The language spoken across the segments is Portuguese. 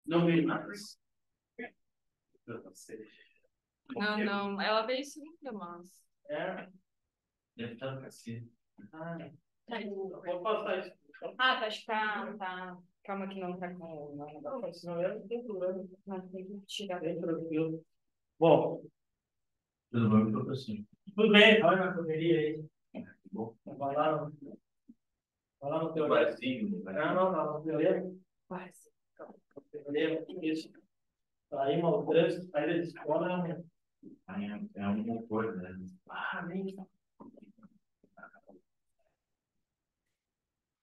Não vi mais. Não, não. Ela veio sim, mas. É, deve estar no cacete. Ah, Tá aí. vou passar isso. Ah, tá, acho que tá. Calma que não tá com. Não, mas senão não tem problema. Não, tem que tirar. Bem tranquilo. Bom, Tudo bem, professor? tudo bem, olha na correria aí. Bom, Vai lá no teu barzinho, Não, no teu Quase. isso. Aí, mal trânsito, saída de escola, né? é uma coisa, né?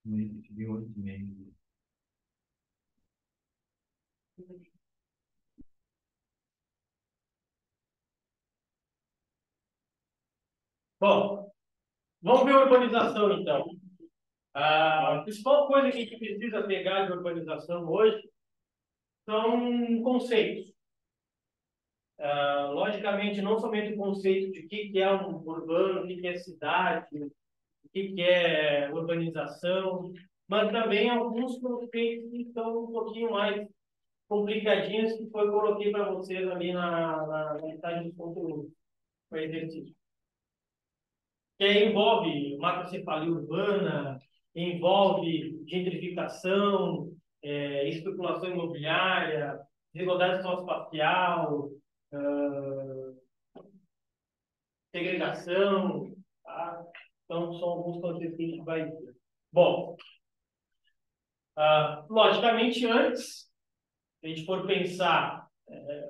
Nem. De 8h30. Bom, vamos ver a urbanização, então. A principal coisa que a gente precisa pegar de urbanização hoje são conceitos. Logicamente, não somente o conceito de o que é um urbano, o que é cidade, o que é urbanização, mas também alguns conceitos que são um pouquinho mais complicadinhos que foi coloquei para vocês ali na metade do conteúdo, o exercício. Que aí envolve macrocefalia urbana, envolve gentrificação, especulação imobiliária, desigualdade socioespacial, ah, segregação, tá? Então, são alguns conceitos que a gente vai ver. Bom, logicamente, antes, se a gente for pensar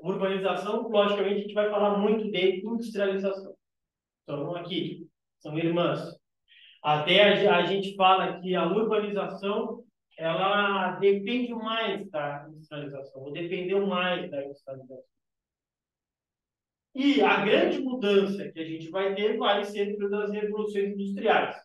urbanização, logicamente, a gente vai falar muito de industrialização. Então, aqui, são irmãs. Até a gente fala que a urbanização ela depende mais da industrialização, ou dependeu mais da industrialização. E a grande mudança que a gente vai ter vai ser das revoluções industriais.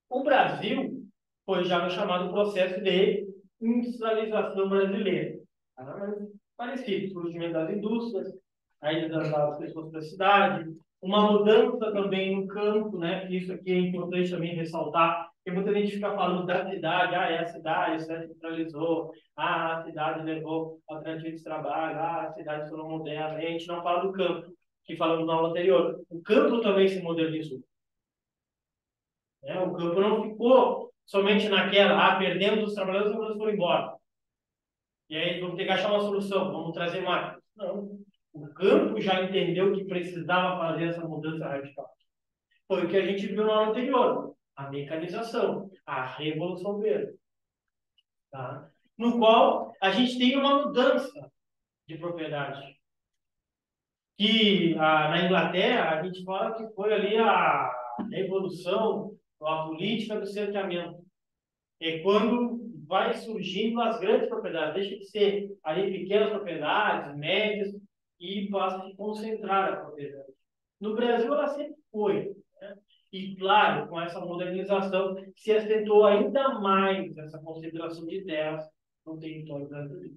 O Brasil foi já no chamado processo de industrialização brasileira. Tá? Parecido, surgimento das indústrias, a ida das pessoas para a cidade, uma mudança também no campo, né? Isso aqui é importante também ressaltar, porque muita gente fica falando da cidade, é a cidade centralizou, a cidade levou alternativa de trabalho, a cidade se tornou moderna, e a gente não fala do campo, que falamos na aula anterior. O campo também se modernizou. Né? O campo não ficou somente naquela, perdemos os trabalhadores e foram embora. E aí vamos ter que achar uma solução, vamos trazer mais. Não. O campo já entendeu que precisava fazer essa mudança radical. Foi o que a gente viu no ano anterior, a mecanização, a Revolução Verde. Tá? No qual a gente tem uma mudança de propriedade. Que na Inglaterra a gente fala que foi ali a revolução, a política do cerceamento. É quando vai surgindo as grandes propriedades, deixa de ser ali pequenas propriedades, médias, e passa a se concentrar a propriedade. No Brasil, ela sempre foi. Né? E, claro, com essa modernização, se acentuou ainda mais essa concentração de terras no território brasileiro.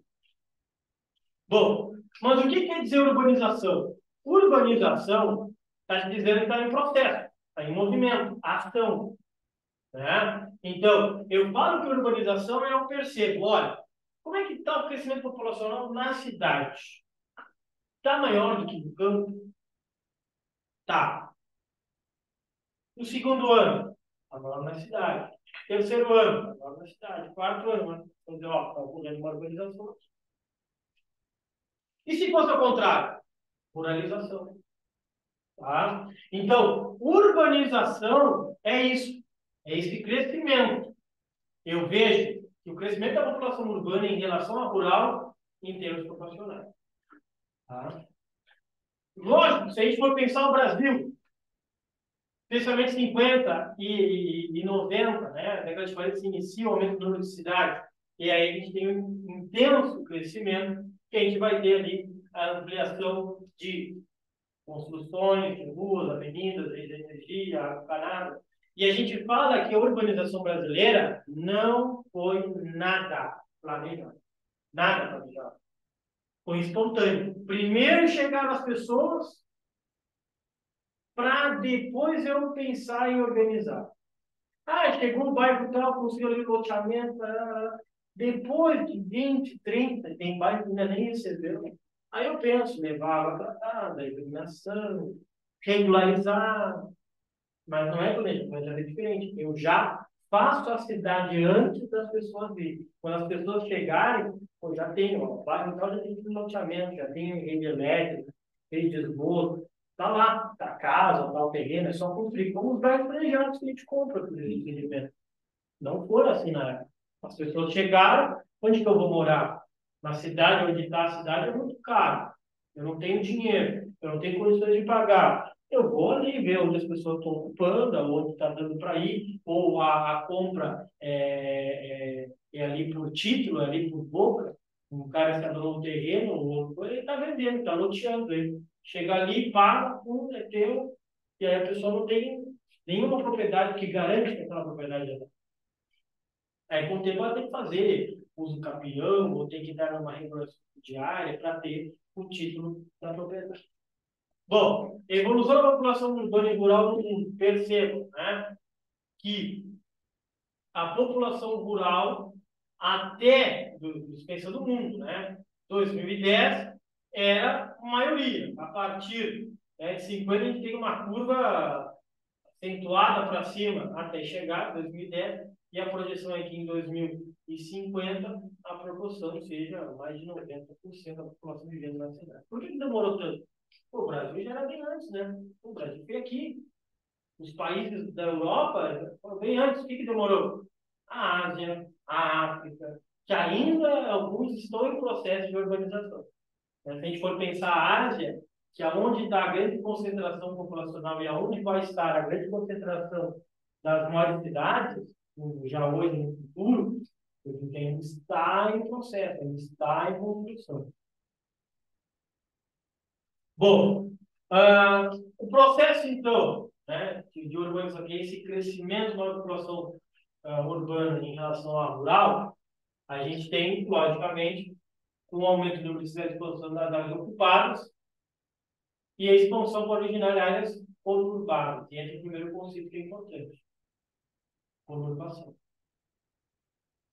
Bom, mas o que quer dizer urbanização? Urbanização está dizendo que está em processo, está em movimento, ação. Né? Então, eu falo que urbanização eu percebo, olha, como é que está o crescimento populacional na cidade? Está maior do que no campo? Tá. No segundo ano, está maior na cidade. Terceiro ano, está maior na cidade. Quarto ano, né? Quer dizer, ó, está ocorrendo uma urbanização. E se fosse ao contrário? Ruralização. Tá? Então, urbanização é isso. É esse crescimento. Eu vejo que o crescimento da população urbana em relação à rural em termos proporcionais. Tá? Lógico, se a gente for pensar o Brasil, especialmente 50 e 90, né? Na década de 40 se inicia o aumento do número de cidades, e aí a gente tem um intenso crescimento, que a gente vai ter ali a ampliação de construções, de ruas, avenidas, de energia, água encanada. E a gente fala que a urbanização brasileira não foi nada planejado. Nada planejado. Foi espontâneo. Primeiro chegaram as pessoas, para depois eu pensar em organizar. Chegou um bairro tal, conseguiu ali loteamento. Depois de 20, 30, tem bairro que ainda nem recebeu. Aí eu penso, levar água tratada, iluminação, regularizar. Mas não é planejamento, mas é diferente. Eu já faço a cidade antes das pessoas virem. Quando as pessoas chegarem, eu já tenho, ó, bairro tal já tem loteamento, já tem rede elétrica, rede de esgoto. Está lá, está a casa, está o terreno, é só construir. Como os bairros planejados que a gente compra por empreendimento. Não foram assim na época. As pessoas chegaram, onde que eu vou morar? Na cidade onde está a cidade é muito caro. Eu não tenho dinheiro, eu não tenho condições de pagar. Eu vou ali ver onde as pessoas estão ocupando, onde está dando para ir, ou a compra é ali por título, é ali por boca. Um cara que donou um terreno, o outro, ele está vendendo, está loteando ele. Chega ali, paga, é teu, e aí a pessoa não tem nenhuma propriedade que garante que aquela propriedade é dela. Aí, com o tempo, ela tem que fazer uso capião, ou tem que dar uma regulação diária para ter o título da propriedade. Bom, evolução da população urbana e rural no mundo. Percebam, né, que a população rural, até do expansão do mundo, né, 2010, era maioria. A partir, né, de 50, a gente tem uma curva acentuada para cima até chegar em 2010, e a projeção é que em 2050 a proporção seja mais de 90% da população vivendo na cidade. Por que demorou tanto? O Brasil já era bem antes, né? O Brasil foi aqui. Os países da Europa foram bem antes. O que demorou? A Ásia, a África, que ainda alguns estão em processo de urbanização. Se a gente for pensar a Ásia, que é onde está a grande concentração populacional e aonde vai estar a grande concentração das maiores cidades, já hoje no futuro, porque ainda está em processo, ainda está em construção. Bom, o processo, então, né, de urbanização, que é esse crescimento da população urbana em relação à rural, a gente tem, logicamente, com o aumento do número de cidades de expansão das áreas ocupadas, e a expansão para originar áreas conurbadas. E esse é o primeiro conceito que é importante. Conurbação. O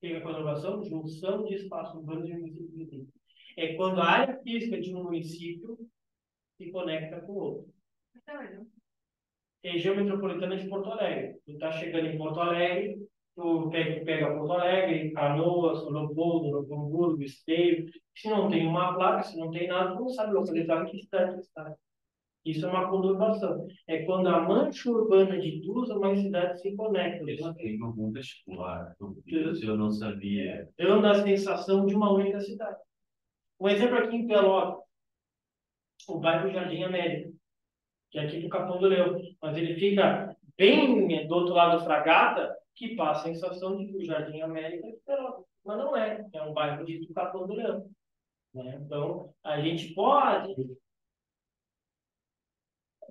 que é a conurbação? Junção de espaços urbanos e municípios vizinhos. É quando a área física de um município se conecta com o outro. Região metropolitana de Porto Alegre. Tu está chegando em Porto Alegre, tu pega Porto Alegre, Canoas, Leopoldo, Novo Hamburgo, Esteio. Se não tem uma placa, se não tem nada, tu não sabe localizar em que cidade está. Isso é uma conurbação. É quando a mancha urbana de duas ou mais cidades se conectam. Isso tem algum vestibular. Eu não sabia. Dando a sensação de uma única cidade. Um exemplo aqui em Pelotas, o bairro Jardim América, que é aqui do Capão do Leão. Mas ele fica bem do outro lado da Fragata, que passa a sensação de que o Jardim América é de Pelotas. Mas não é. É um bairro do Capão do Leão. Né? Então, a gente pode...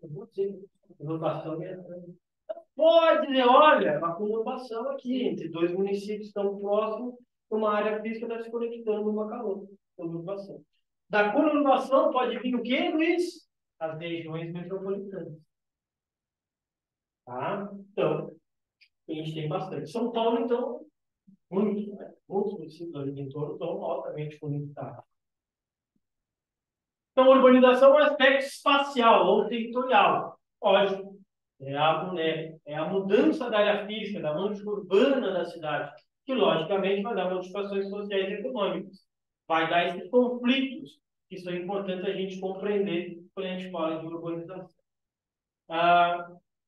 Eu vou dizer, conurbação pode dizer, olha, uma conurbação aqui, entre dois municípios tão próximos, uma área física está se conectando uma com a outra. Conurbação. Da conurbação pode vir o quê, Luiz? As regiões metropolitanas. Tá? Então, a gente tem bastante. São Paulo, então, muito, né? Muitos municípios ali em torno estão altamente conectados. Então, a urbanização é um aspecto espacial ou territorial. Lógico, é a mudança da área física, da mancha urbana da cidade, que logicamente vai dar modificações sociais e econômicas. Vai dar esses conflitos que são importantes a gente compreender quando a gente fala de urbanização.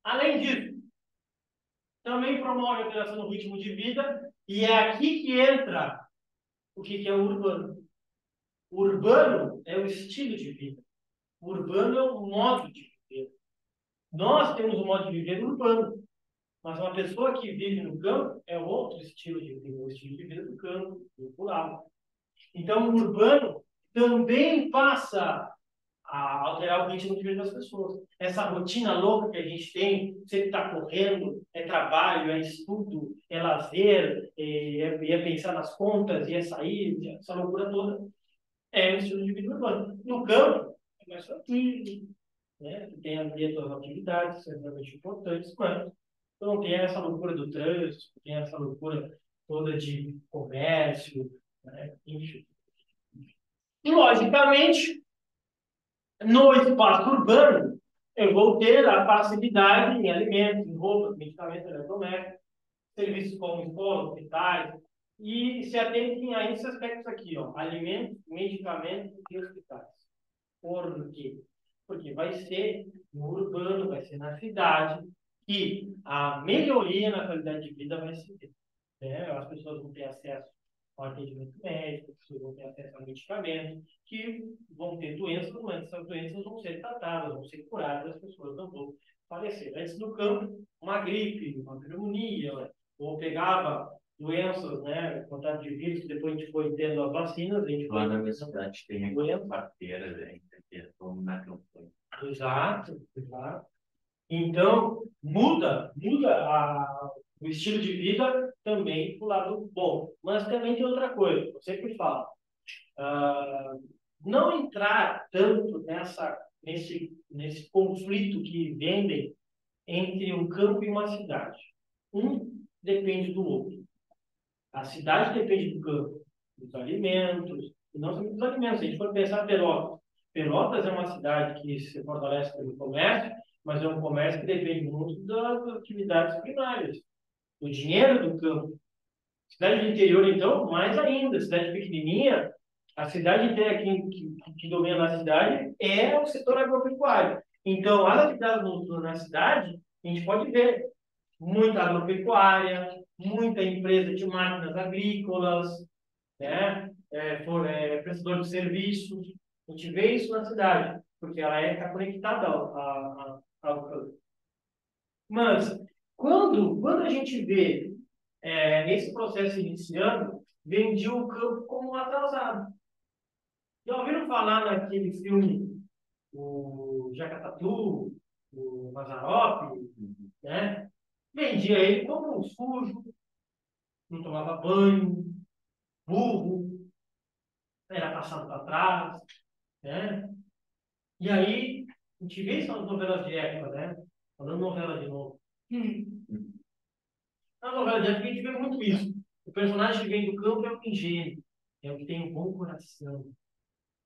Além disso, também promove a alteração no ritmo de vida, e é aqui que entra o que é o urbano. O urbano é o estilo de vida. O urbano é o modo de viver. Nós temos um modo de viver urbano. Mas uma pessoa que vive no campo é outro estilo de vida, o estilo de vida do campo, do rural. Então, o urbano também passa a alterar o ritmo de vida das pessoas. Essa rotina louca que a gente tem, sempre está correndo, é trabalho, é estudo, é lazer, é pensar nas contas, é sair, essa loucura toda, é o estilo de vida urbano. No campo, é mais tranquilo, né? Tem ali as atividades, extremamente importantes, mas não tem essa loucura do trânsito, tem essa loucura toda de comércio, né? Enfim. Logicamente, no espaço urbano, eu vou ter a facilidade em alimentos, em roupas, medicamentos, eletrodomésticos, serviços como escolas, hospitais, e se atentem a esses aspectos aqui, ó, alimentos, medicamentos e hospitais. Por quê? Porque vai ser no urbano, vai ser na cidade, que a melhoria na qualidade de vida vai se ter. Né? As pessoas vão ter acesso ao atendimento médico, as pessoas vão ter acesso a medicamentos, que vão ter doenças, mas essas doenças vão ser tratadas, vão ser curadas, as pessoas não vão falecer. Antes do campo, uma gripe, uma pneumonia, né? Ou pegava doenças, né, contato de vírus, que depois a gente foi tendo as vacinas, a gente Lá foi na minha cidade tem aquela parteira, né? Que é como na campanha. Exato, exato. Então, o estilo de vida também para o lado bom. Mas também tem outra coisa, eu sempre falo. ah, não entrar tanto nesse conflito que vendem entre um campo e uma cidade. Um depende do outro. A cidade depende do campo, dos alimentos, e não somente dos alimentos. Se a gente for pensar Pelotas, Pelotas é uma cidade que se fortalece pelo comércio, mas é um comércio que depende muito das atividades primárias, do dinheiro do campo. Cidade do interior, então, mais ainda. Cidade pequenininha, a cidade inteira que domina a cidade é o setor agropecuário. Então, as atividades na cidade, a gente pode ver muita agropecuária, muita empresa de máquinas agrícolas, né? Prestador de serviços. A gente vê isso na cidade, porque ela está conectada ao campo. Mas, quando a gente vê esse processo iniciando, vendia o campo como um atrasado. Já ouviram falar naquele filme, o Jacatatu, o Mazzaropi, né? Vendia ele como um sujo, não tomava banho, burro, era passado para trás, né? E aí, a gente vê isso nas novelas de época, né? Falando novela de novo. Na novela de época a gente vê muito isso. O personagem que vem do campo é o ingênuo, é o que tem um bom coração,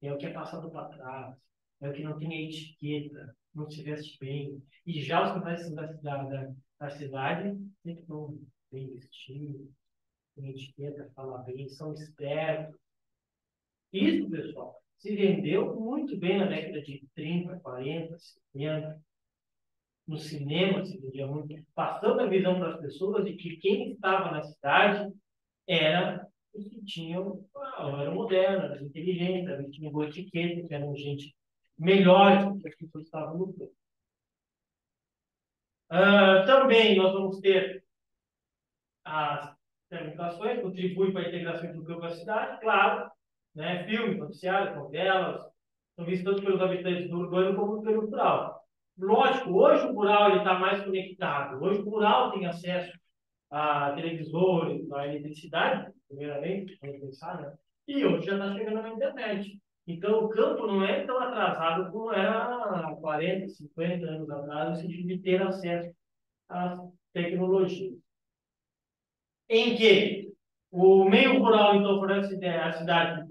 é o que é passado para trás, é o que não tem etiqueta, não se veste bem. E já os que vai da cidade sempre estão bem vestidos, tem etiqueta, fala bem, são espertos. Isso, pessoal, se vendeu muito bem na década de 30, 40, 50. No cinema se vendia muito, passando a visão para as pessoas de que quem estava na cidade era os que eram modernos, eram inteligentes, eram que tinham boa etiqueta, que eram gente melhor do que as pessoas que estavam no campo. Também nós vamos ter as telecomunicações, contribui para a integração do campo à cidade, claro, né? Filmes, noticiários, novelas, são vistos tanto pelos habitantes do urbano como pelo rural. Lógico, hoje o rural está mais conectado, hoje o rural tem acesso a televisores, a eletricidade, primeiramente, vamos pensar, né? E hoje já está chegando na internet. Então, o campo não é tão atrasado como era há 40, 50 anos atrás, no sentido de ter acesso às tecnologias. Em que o meio rural, então, fornece a cidade,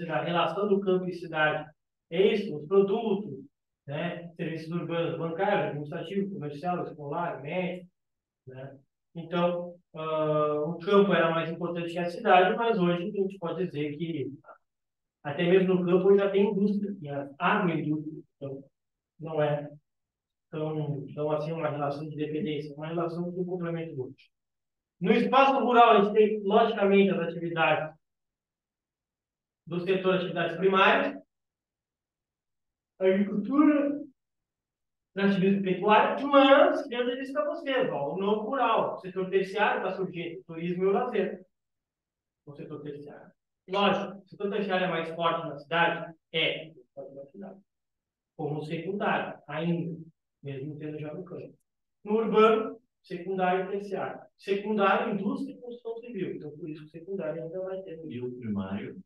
a relação do campo e cidade, é isso, os produtos, né? Serviços urbanos, bancários, administrativo, comercial, escolar, médico, né? Então, o campo era mais importante que a cidade, mas hoje a gente pode dizer que até mesmo no campo já tem indústria, tem a agroindústria, então não é tão assim uma relação de dependência, é uma relação que complementa o outro. No espaço rural, a gente tem, logicamente, as atividades do setor de atividades primárias, agricultura, ativismo pecuário, mas, eu já disse para vocês, ó, o novo rural, o setor terciário está surgindo, turismo e o lazer, o setor terciário. Lógico, o setor terciário é mais forte na cidade? É, forte na cidade. Como secundário, ainda, mesmo tendo já no campo. No urbano, secundário e terciário. Secundário, indústria e construção civil. Então, por isso, o secundário ainda vai ter. E o primário?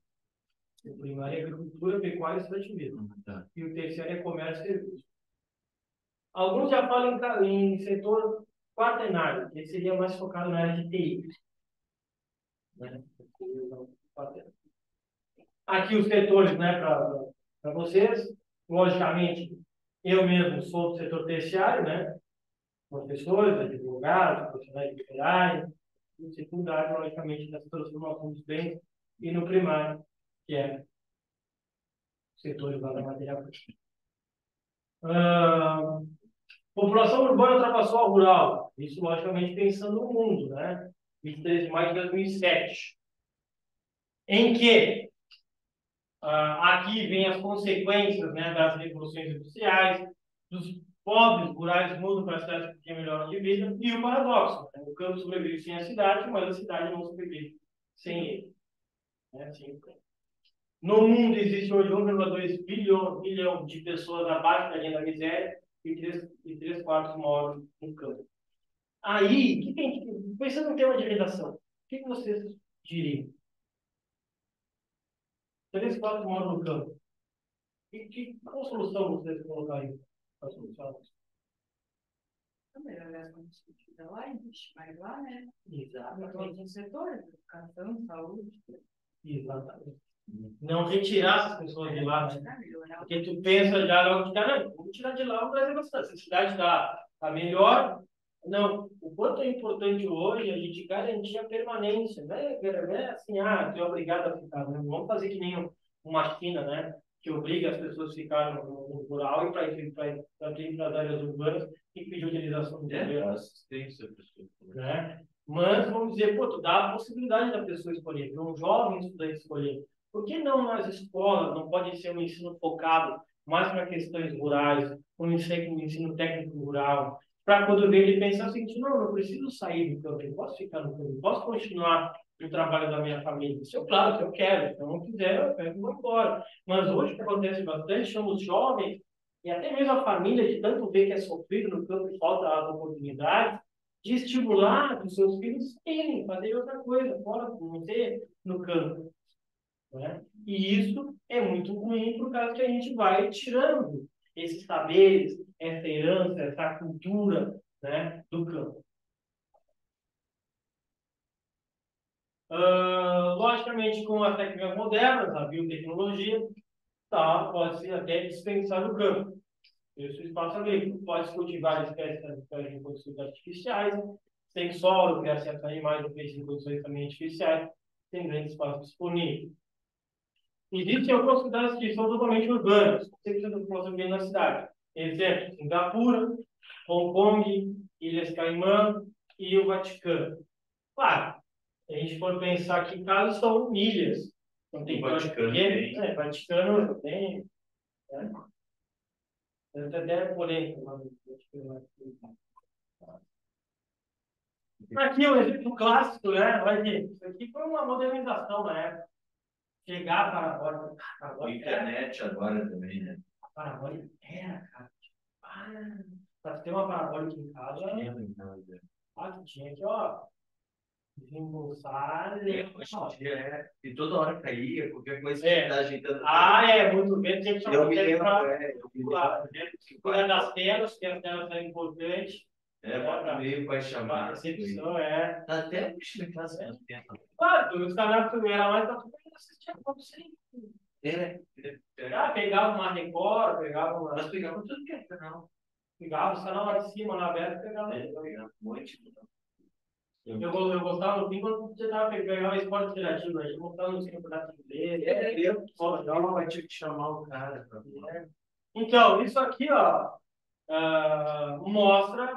O primário é agricultura, pecuária e extrativismo. Tá. E o terciário é comércio e serviço. Alguns já falam em setor quaternário, que seria mais focado na área de TI. né? Aqui os setores, né, para vocês. Logicamente, eu mesmo sou do setor terciário, né? Professores, advogados, profissionais liberais, no secundário, logicamente, nessa transformação dos bens, e no primário, que é o setor da matéria. População urbana ultrapassou a rural. Isso, logicamente, pensando no mundo, né? 23 de maio de 2007. Em que aqui vem as consequências, né, das revoluções industriais, dos pobres rurais mudam para as cidades que têm melhor de vida, e o paradoxo, né? O campo sobrevive sem a cidade, mas a cidade não sobrevive sem ele. Né? Assim, no mundo existe hoje 1,2 bilhão de pessoas abaixo da linha da miséria e 3 quartos moram no campo. Aí, pensando em tema de redação, o que vocês diriam? 3 quartos moram no campo. Qual solução vocês colocariam para solucionar isso? É melhor as condições lá, investir mais lá, né? Exatamente. Em todos os setores, educação, saúde. Exatamente. Não retirar essas pessoas de lá, né? Melhorar. Porque tu pensa já logo de cara, não, vamos tirar de lá, vamos trazer bastante. Se a cidade está melhor, não. O quanto é importante hoje a gente garantir a permanência, né? Não é assim, tu é obrigado a ficar, né? Vamos fazer que nem uma China, né? Que obriga as pessoas a ficar no rural e para ir para as áreas urbanas e pedir utilização do governo. Assistência, pessoal. Né? Mas, vamos dizer, tu dá a possibilidade da pessoa escolher, de um jovem estudante escolher. Por que não nas escolas não pode ser um ensino focado mais para questões rurais, um ensino técnico rural, para quando ele pensar o seguinte, não preciso sair do campo, eu posso ficar no campo, eu posso continuar o trabalho da minha família. Isso é claro que eu quero, se eu não quiser, eu pego e vou embora. Mas hoje o que acontece bastante são os jovens, e até mesmo a família, de tanto ver que é sofrido no campo e falta as oportunidades, de estimular os seus filhos a fazer outra coisa, fora, não ser no campo. Né? E isso é muito ruim por causa que a gente vai tirando esses saberes, essa herança, essa cultura, né, do campo. Logicamente, com as técnicas modernas, a biotecnologia, pode-se até dispensar no campo. Esse espaço ali pode-se cultivar espécies em condições artificiais, sem solo, ter acesso a animais e peixes em condições também artificiais, tem grande espaço disponível. Existem algumas cidades que são totalmente urbanas, 100% da população vive na cidade. Exemplo, Singapura, Hong Kong, Ilhas Caimã e o Vaticano. Claro, se a gente for pensar que casos são ilhas. Não tem O Vaticano tem. tem. Vaticano tem. Né? Tem até polêmica lá no Vaticano. Aqui é um exemplo clássico, né? Olha aqui, isso aqui foi uma modernização na época. Chegar para agora. A internet agora também, né? A parabólica era, cara. Para ter uma parabólica em casa, que tinha que, ó, desembolsar. Hoje em dia e toda hora caía, qualquer coisa É. que tá ajeitando. Muito vento, tinha que chamar Eu me lembro, cuidar das telas, que as telas são importantes. bota meio para chamar. Recepção, Tá até mexendo em casa mesmo. Claro, os canais que era mais, tudo bem, assistia como sempre. Pegava uma Record, pegava uma. Nós pegávamos tudo que é canal. Pegava os canais lá de cima, na aberta, pegava. Eu gostava no fim quando você tava pegando esporte interativo, a gente mostrava no campeonato inglês. Vai ter que chamar o cara. Então, isso aqui, ó, mostra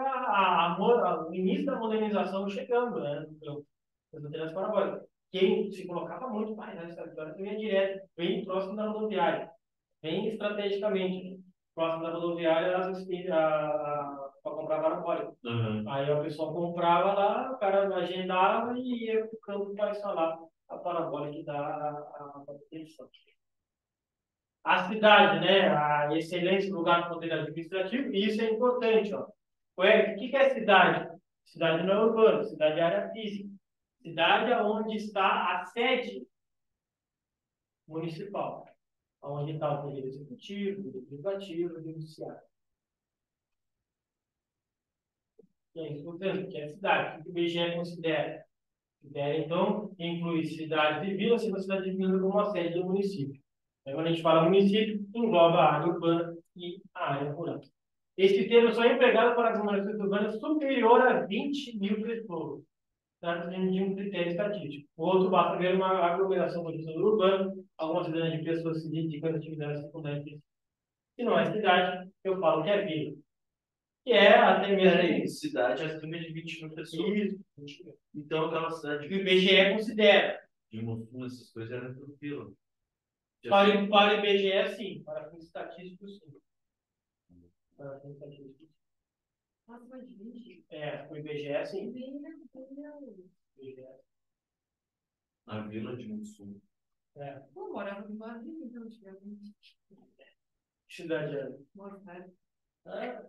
o início da modernização chegando, né? Quem se colocava muito mais nessa história, vinha direto, bem próximo da rodoviária, bem estrategicamente, né? Próximo da rodoviária, para comprar parabólica. Aí a pessoa comprava lá, o cara agendava e ia para o campo para instalar a parabólica e dar a manutenção. A cidade, né? A excelência do lugar do poder administrativo, e isso é importante. Ó. O que é cidade? Cidade não é urbana, cidade é área física. Cidade é onde está a sede municipal, onde está o poder executivo, o legislativo e o judiciário. E é isso, portanto, que é a cidade. O que o IBGE considera? Né? Então, inclui cidades e vilas, sendo a cidade de vila como uma sede do município. Aí, quando a gente fala município, engloba a área urbana e a área rural. Esse termo só é empregado para aglomerações urbanas superior a 20 mil pessoas, trata-se de um critério estatístico. O outro basta ver uma aglomeração de pessoas urbana, algumas cidades de pessoas se dedicam às atividades secundárias. Se não é cidade, eu falo que é vila. Que é até mesmo. Peraí, cidade acima de 20 mil pessoas. Isso, 20 mil. Então, aquela cidade Que o IBGE considera. de Mussum, essas coisas eram tranquilas. Para o IBGE, sim. Para fins estatísticos, sim. Para fins estatísticos. Nossa, mas 20. É, o IBGE, sim. IBGE. Na vila de Mussum. É. Pô, morava no Brasil, então, antigamente. Cidade é. Morava. Ah,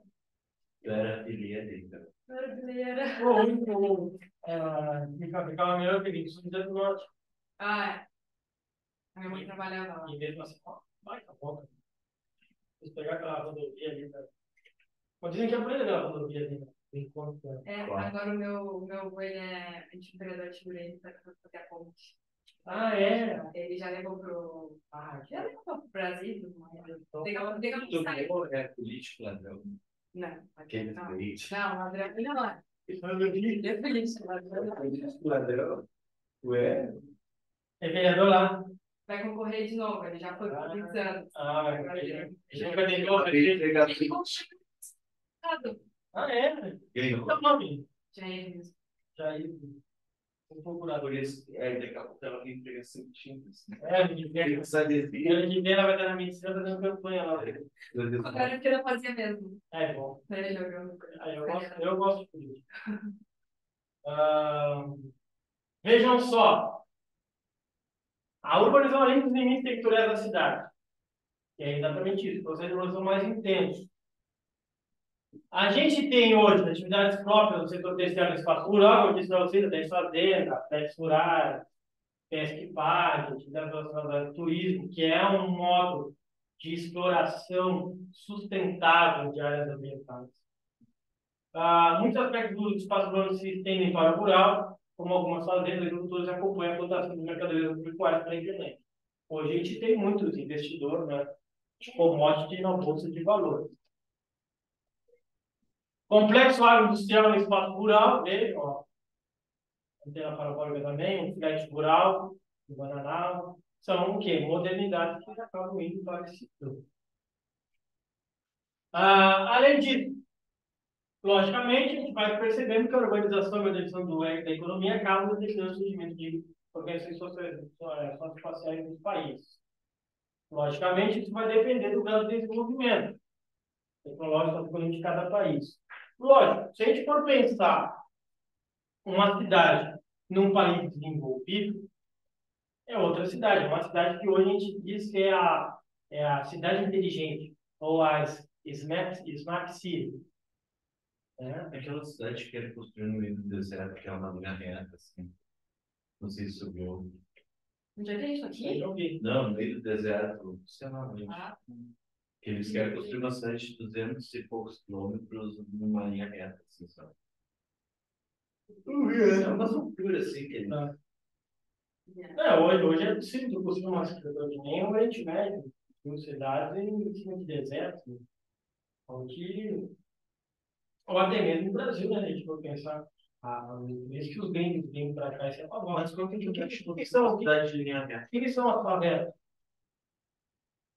Era ele, cara. Brasileira. o único. Ficava melhor que isso, do norte. Ah, é. A minha mãe trabalhava lá. E mesmo assim, ó, vai, tá bom. Se pegar aquela rodovia ali, né? Mas dizem que é por aí aquela rodovia ali, né? Enquanto, né? É, Claro. agora o meu avô, ele é antiimperador de Figueiredo para fazer a ponte. Ah, é? Ele já levou pro. Ah, Já levou pro Brasil, mas. então. Legal, Tu saiu. viu? É político, ladrão. Não, Aquele não. político. Não, ladrão. Não, é. Isso é rodovia. Ele é político, ladrão. Político, ladrão. Ué. É vereador lá. Vai concorrer de novo, ele já foi por 20 anos. Ah, Agora ele já vai ter outro Acabei de aqui. pegar Ele conchegado. Ah, é? Ganhou. Tá nome. Jair. Jair. Um procurador. Por isso, daqui a pouco ela vem pegar centímetros. É, de ver. Sai desse. Ela de ver, ela vai estar na medicina fazendo campanha lá. Agora que eu fazia mesmo. É bom. Ele jogando. Aí eu gosto de política. Vejam só. A urbanização além dos limites territoriais da cidade. E é exatamente isso. O processo de urbanização mais intenso. A gente tem hoje atividades próprias do setor terciário do espaço rural, como eu disse para vocês, até fazenda, pesca rurais, pesca e pague, atividades relacionadas ao turismo, que é um modo de exploração sustentável de áreas ambientais. Muitos aspectos do espaço urbano se estendem para o rural, como algumas fazendas, agricultores acompanham a cotação de mercadorias agropecuárias para a internet. Hoje a gente tem muitos investidores, né, de commodity na bolsa de valores. Complexo agroindustrial no espaço rural, veja, ó. Antena parabólica também, um flat rural, do Bananal. São o quê? Modernidades que acabam indo para esse setor. Além disso, logicamente, a gente vai percebendo que a urbanização e a modernização da economia acabam determinando o surgimento de organizações socioespaciais dos países. Logicamente, isso vai depender do grau de desenvolvimento tecnológico e econômico de cada país. Lógico, se a gente for pensar uma cidade num país desenvolvido, é outra cidade. É uma cidade que hoje a gente diz que é a cidade inteligente, ou as Smart City. Aquela cidade que era construída no meio do deserto, que é uma linha reta, assim. Não sei se subiu. Não já tem isso aqui? Eu vi. Não, no meio do deserto, sei lá, onde. Ah, Que eles querem construir uma cidade de 200 e poucos quilômetros numa linha reta, assim, sabe? É uma loucura, assim, que eles... Hoje é possível construir uma cidade nem o Oriente Médio, em cidades em cima de deserto, né? Onde, ou até mesmo no Brasil, né? A gente for pensar, mesmo que os gringos vêm para cá, isso é favor. Mas o que são cidade de linha reta? o que são as favelas?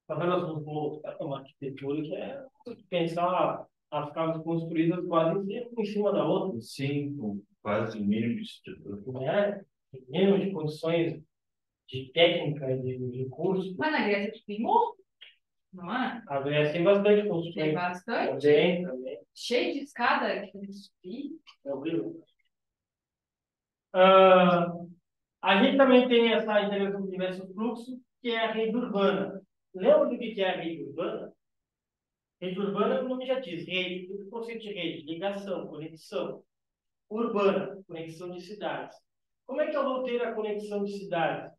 Favelas dos morros, é uma arquitetura que é pensar as casas construídas quase em cima da outra, Sim, com quase o mínimo de estrutura. né? Mínimo de condições de técnica, de recursos. mas na Grécia tem morro, não é? A Grécia tem bastante Tem construções. bastante. Também. Cheio de escada que tem que subir. É horrível. A gente também tem essa integração de diversos fluxos, que é a rede urbana. Lembra do que é a rede urbana? Rede urbana, o nome já diz, rede, o conceito de rede, ligação, conexão. Urbana, conexão de cidades. Como é que eu vou ter a conexão de cidades?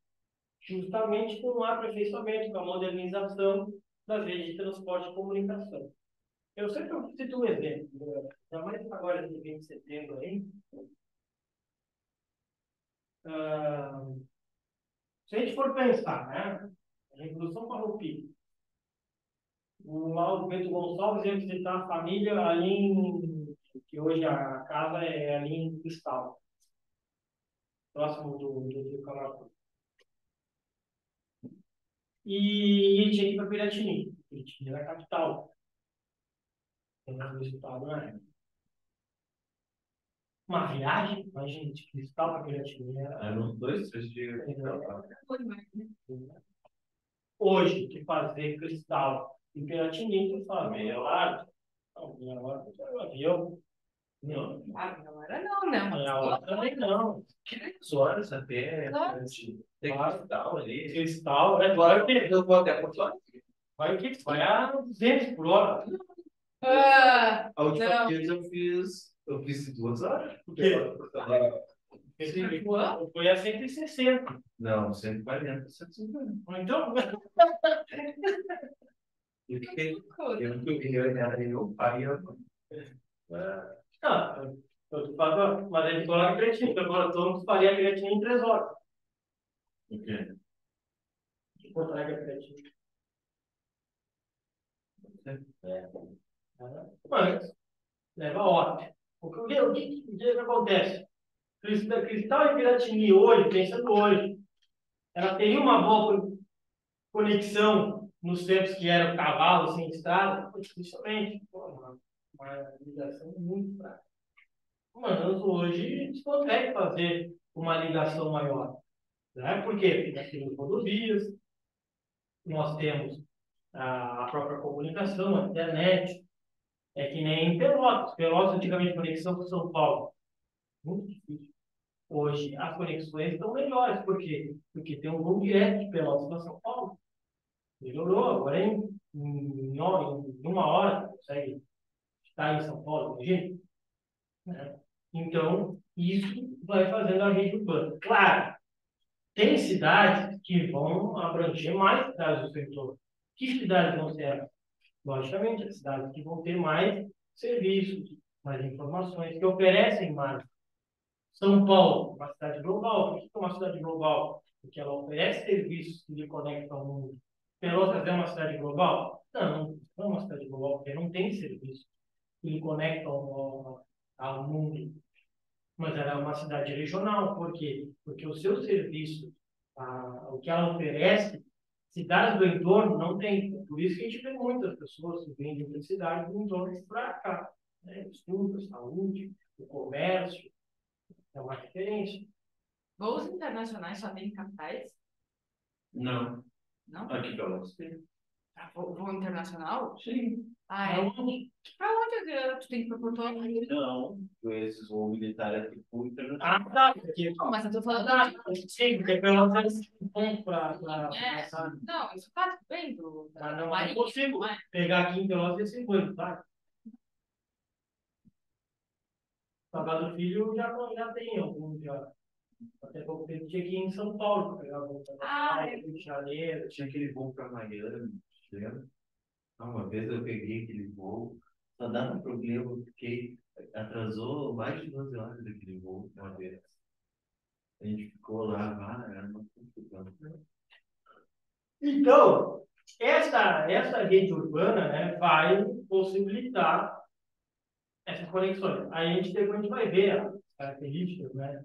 Justamente com o aperfeiçoamento, com a modernização das redes de transporte e comunicação. Eu sempre cito um exemplo, ainda mais agora de 20 de setembro aí. ah, se a gente for pensar, né? A Revolução Farroupilha, o Mauro Bento Gonçalves ia visitar a família ali que hoje a casa é ali em Cristal, próximo do Rio Camacuã. E ele tinha que ir para Piratini. Piratini era a capital do estado, né? Uma viagem, imagina, de Cristal para Piratini. Era uns 2, 3 dias. Foi mais, né? Hoje, que fazer Cristal e Piratini, tu fala, meia hora. Não, meia hora, tu avião. Não, Ah, não era não, né? meia hora também não. 2 horas até. Claro. Tem Claro. cristal ali. Cristal, Eu vou até Porto Alegre. vai o quê? Vai a 200 por hora. Ah, A última não. vez eu fiz 2 horas. O quê? Porto Alegre. Foi a 160. Não, 140, 150. Então, Eu fiquei. Era meu pai. ah, eu faço, mas ele coloca creatina, então agora todo mundo faria creatina em 3 horas. O quê? Porto Alegre é creatina. Mas, leva hora. O que acontece? Cristal e Piratini hoje, pensando hoje, ela teria uma boa conexão nos tempos que eram cavalo sem estrada? Dificilmente. Pô, uma ligação muito fraca. Mas hoje se consegue fazer uma ligação maior. Né? Por quê? Porque nós temos rodovias, nós temos a própria comunicação, a internet. É que nem em Pelotas. Pelotas, antigamente, conexão com São Paulo. Muito difícil. Hoje, as conexões estão melhores. Por quê? Porque tem um voo direto de Pelotas para São Paulo. Melhorou. Agora, em uma hora, consegue estar em São Paulo, imagina. Né? Então, isso vai fazendo a rede urbana. Claro, tem cidades que vão abranger mais cidades do setor. Que cidades vão ser essas? Logicamente, as cidades que vão ter mais serviços, mais informações, que oferecem mais. São Paulo, uma cidade global. Por que é uma cidade global? Porque ela oferece serviços que lhe conectam ao mundo. Pelotas é uma cidade global? Não, não é uma cidade global, porque não tem serviço que lhe conectam ao mundo. Mas ela é uma cidade regional. Por quê? Porque o seu serviço, o que ela oferece, cidades do entorno não tem. Por isso que a gente vê muitas pessoas que vêm de outras cidades do entorno para cá. Né? Estudo, saúde, o comércio, é uma referência. Voos internacionais só tem capitais? Não. Não? Aqui pelo menos. Ah, voo internacional? Sim. Ah, é. Aonde? Pra onde tu tem que ir pra Porto Alegre? Não. Esses voos militares é tipo internacional. Ah, tá. Porque, Não, mas eu tô falando sim, porque pelo menos eles vão para É, sabe? não, isso tá tudo bem Mas da não, não Marinha, consigo não é? pegar aqui em Pelotas esse coisa, tá? Salgado Filho já tem algum já. Até pouco tempo tinha que ir em São Paulo para pegar voo para Ah, Rio de Janeiro. Tinha aquele voo para Miami, lembra? Uma vez eu peguei aquele voo, só dava problema, porque atrasou mais de 12 horas daquele voo uma vez. A gente ficou lá, era uma confusão. Então, essa rede urbana, né, vai possibilitar essas conexões. Aí a gente depois a gente vai ver as características, né,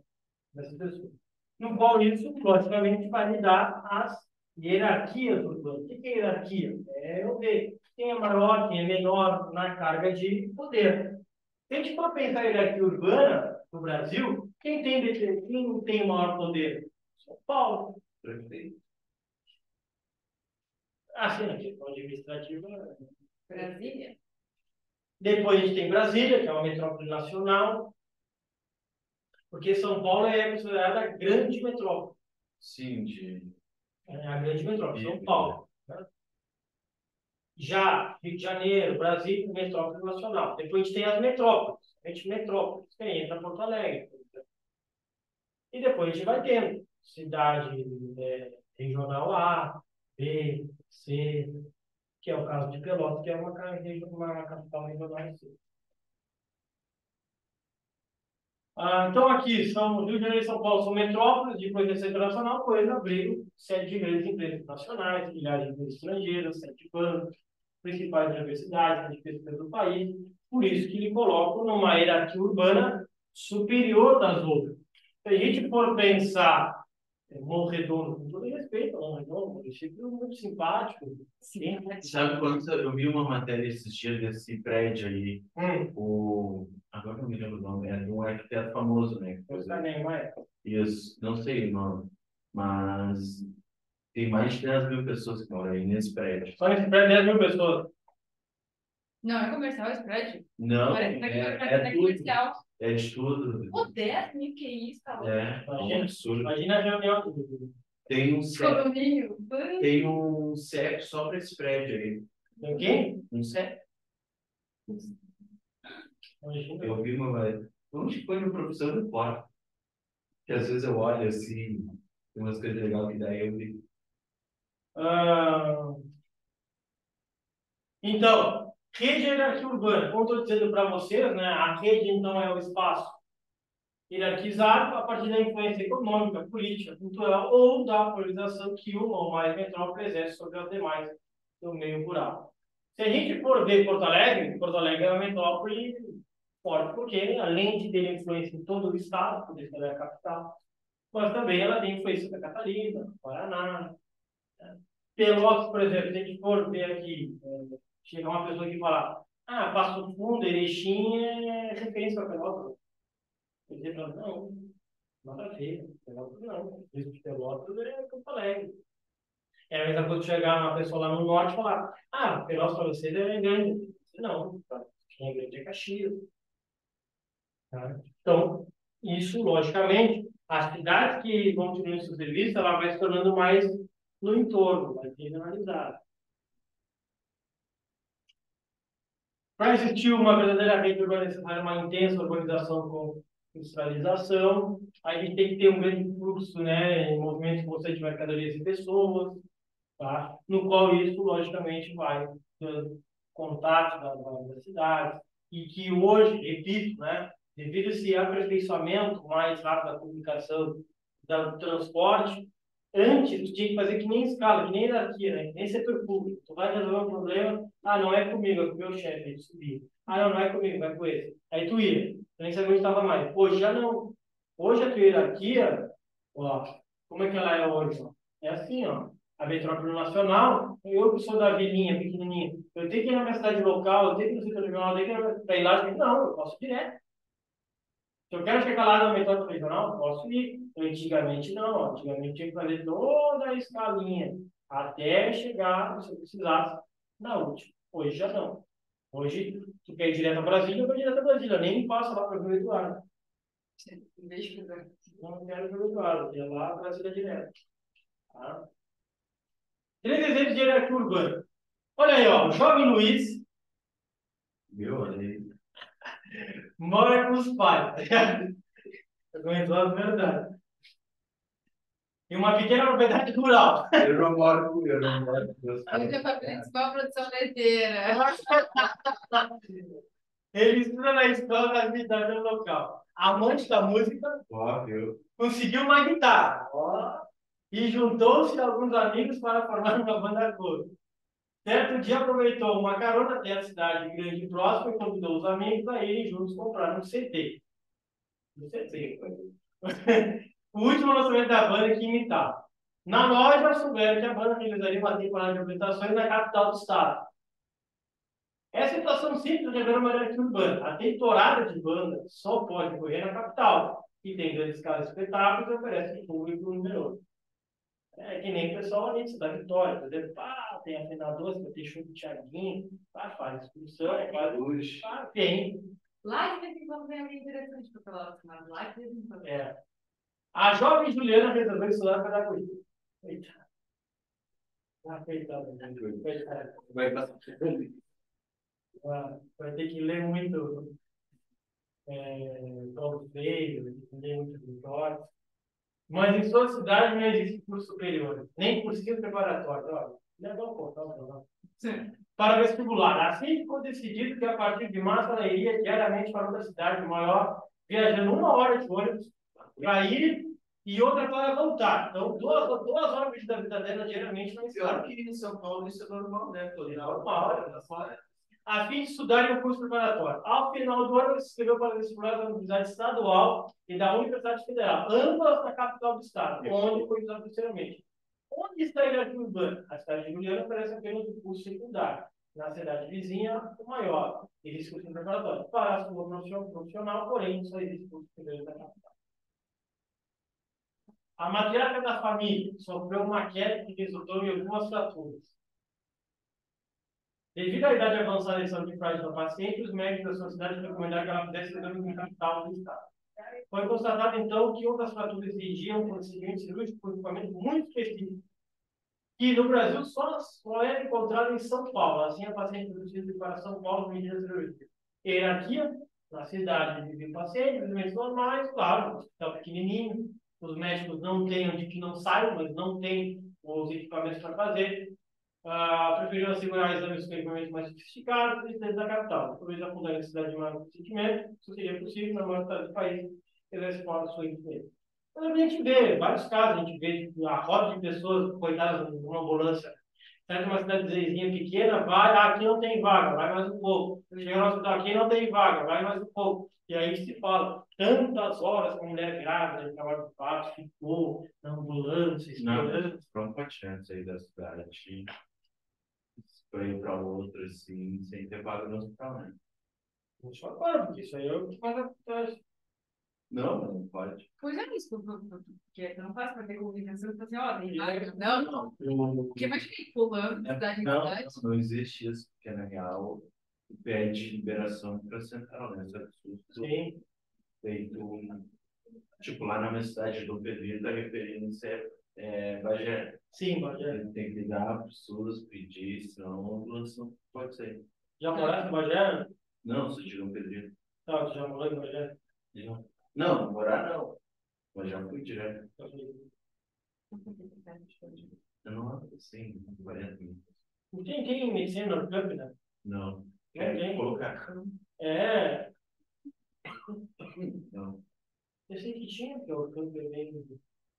dessas pessoas. No qual isso, logicamente, vai me dar as hierarquias urbanas. O que é hierarquia? É eu ver quem é maior, quem é menor na carga de poder. Se a gente for pensar a hierarquia urbana no Brasil, quem tem o maior poder? São Paulo. Prefeito. Assim, na questão administrativa. Brasília? Depois a gente tem Brasília, que é uma metrópole nacional, porque São Paulo é considerada a grande metrópole. Sim, É a grande metrópole, São Paulo. Né? Já Rio de Janeiro, Brasília, metrópole nacional. Depois a gente tem as metrópoles. A gente metrópoles, que entra Porto Alegre. E depois a gente vai tendo cidade regional A, B, C, que é o caso de Pelotas, que é uma capital regional C. Então, aqui, Rio de Janeiro e São Paulo são metrópoles de projeção internacional, pois abriram sede de grandes empresas nacionais, filiais de empresas estrangeiras, sete bancos, principais universidades, de pesquisa do país, por isso que lhe colocam numa hierarquia urbana superior das outras. Se a gente for pensar Morredouro, com todo respeito, Morredouro, município muito simpático. Sim. Sabe quando eu vi uma matéria esses dias desse prédio aí, agora não me lembro o nome, é de um arquiteto famoso, né? Eu também, não é? Isso, não sei o nome, mas tem mais de 10 mil pessoas que moram aí nesse prédio. Só nesse prédio 10 mil pessoas. Não, é comercial esse prédio? Não, Parece é tudo. comercial. É de tudo. Pô, 10 mil, que isso, tá louco? É um absurdo. Imagina a reunião. Tem um CEP, Condomínio. tem um CEP só para esse prédio aí. Tem quem? Um CEP. Imagina. Eu vi uma vez. Onde que foi no professor do quarto? Que às vezes eu olho assim, tem umas coisas legais que daí eu vi. Então, rede de hierarquia urbana. Como estou dizendo para vocês, né, a rede, então, é o espaço hierarquizado a partir da influência econômica, política, cultural ou da polarização que uma ou mais metrópoles exerce sobre as demais do meio rural. Se a gente for ver Porto Alegre é uma metrópole forte, porque além de ter influência em todo o estado, por isso ela é a capital, mas também ela tem influência na Catarina, Paraná. Né? Pelotas, por exemplo, se a gente for ver aqui, chega uma pessoa que fala, Passo Fundo, Erechim é referência para Pelotas. Quer dizer, não, nada a ver. Pelotas não. Isso de Pelotas é Porto Alegre. É a mesma coisa que chegar uma pessoa lá no norte e falar, Pelotas para vocês é grande. Não, quem é grande é Caxias. Tá? Então, isso, logicamente, as cidades que vão diminuindo seu serviço, ela vai se tornando mais no entorno, mais regionalizada. Para existir uma verdadeira rede urbana, é necessária uma intensa urbanização com industrialização. A gente tem que ter um grande fluxo, né, em movimentos constantes de mercadorias e pessoas, tá? No qual isso, logicamente, vai dando contato das cidades. E que hoje, repito, né, devido a esse aperfeiçoamento mais rápido da comunicação, do transporte, antes tu tinha que fazer que nem escala, que nem hierarquia, né? Que nem setor público. Tu vai resolver um problema, não é comigo, é com o meu chefe, aí tu subia. Não é comigo, vai com esse. Aí tu ia, tu nem sabia onde estava mais. Hoje já não. Hoje a tua hierarquia, ó, como é que ela é hoje? Ó? É assim, ó. A metrópole nacional, eu que sou da vilinha, pequenininha, eu tenho que ir na minha cidade local, eu tenho que ir no setor regional, eu tenho que ir para ir lá, não, eu posso ir direto. Se eu quero chegar lá na metrópole regional, posso ir. Antigamente não, antigamente tinha que fazer toda a escalinha até chegar, se eu precisasse, na última. Hoje já não. Hoje, tu quer ir direto a Brasília, eu vou direto a Brasília, nem passa lá para o Rio Eduardo. Não quero o Rio Eduardo, ia lá a Brasília direto. Tá? 3 exemplos de hierarquia urbana. Olha aí, ó, o jovem Luiz mora com os pais. Eu conheço a verdade. Em uma pequena propriedade rural. Eu não moro com meus pais. Hoje é para principal produção leiteira. Ele estuda na escola da atividade local. Amante da música, Óbvio. conseguiu uma guitarra. E juntou-se a alguns amigos para formar uma banda cover. Certo dia aproveitou uma carona até a cidade grande e próxima e convidou os amigos a irem juntos comprar um CD. Um CD. O último lançamento da banda que imitava. Na loja, souberam que a banda realizaria uma temporada de apresentações na capital do estado. Essa situação simples revela uma hierarquia urbana. A temporada de banda só pode ocorrer na capital, que tem grande escala de espetáculos e oferece público numeroso. É que nem o pessoal ali de Cidade Vitória, por exemplo, tem a Fena Doce, vai ter show do Thiaguinho, faz excursão, tem. Lá de vez em quando vem alguém interessante para falar, mas lá de vez em quando. A jovem Juliana resolveu estudar pedagogia. Coitada. Coitada. Vai passar. Vai ter que ler muito Paulo Freire, ler muito Vitória. Mas em sua cidade não existe curso superior, nem cursinho preparatório. Olha, levou um pouco, para vestibular. Assim ficou decidido que a partir de março ela iria diariamente para outra cidade maior viajando 1 hora de ônibus para ir e outra para voltar. Então, 2 horas da vida dela diariamente na Pior estrada. que em São Paulo isso é normal, né? Tô ali na Normal. hora, fora. A fim de estudar em um curso preparatório. Ao final do ano, ele se inscreveu para vestibular da Universidade Estadual e da Universidade Federal, ambas na capital do estado, onde foi estudado posteriormente. Onde está a Ilha Urbana? A cidade de Juliana oferece apenas o curso secundário. Na cidade vizinha, o maior. Existe curso preparatório. Para a sua profissional, porém, só existe curso superior da capital. A matriarca da família sofreu uma queda que resultou em algumas fraturas. Devido à idade avançada e saúde frágil da paciente, os médicos da sua cidade recomendaram que ela pudesse ser no capital do estado. Foi constatado, então, que uma das fraturas exigia um procedimento cirúrgico com equipamento muito específico, que no Brasil só é encontrado em São Paulo. Assim, a paciente foi transferida para São Paulo com medidas cirúrgicas. Hierarquia, na cidade vive o paciente, movimentos normais, claro, hospital pequenininho, os médicos não têm, onde que não saem, mas não têm os equipamentos para fazer. Preferiram assegurar exames com equipamentos mais sofisticados e dentro da capital. Talvez afundar a necessidade de maior consentimento, isso seria possível na maior cidade do país, eles fora sua influência. Mas a gente vê vários casos, a gente vê tipo, a roda de pessoas, coitadas, numa ambulância, sai de uma cidadezinha pequena, vai, aqui não tem vaga, vai mais um pouco. Chega no hospital, aqui não tem vaga, vai mais um pouco. E aí se fala, tantas horas com a mulher grávida, de trabalho de parto, ficou na ambulância, esperando. Não, para chance aí da cidade, para ir para outro, assim, sem ter vaga no hospital, né? Não só agora, porque isso aí é o que mais acontece. Não pode. Pois é isso, porque não faz para ter comunicação, assim, ó, tem vaga. Não. Porque imagina pulando de cidade em cidade. Não existe isso, porque na real pede liberação para central, né? Sim. Feito, tipo, lá na minha cidade do Pedrito, a referência é Bagé. Sim, Bagé. Ele tem que ligar para o SUS, pedir, senão a ambulância não pode sair. Já moraste em Bagé? Não, se diga um Pedrito. Tá, tu já morou em Bagé? Não, morar não. Mas já fui direto. Eu não ando assim, 40 minutos. Não tem medicina no campo, né? Não. Quer Quer colocar? É, Não. eu sei que tinha, porque o campo é bem.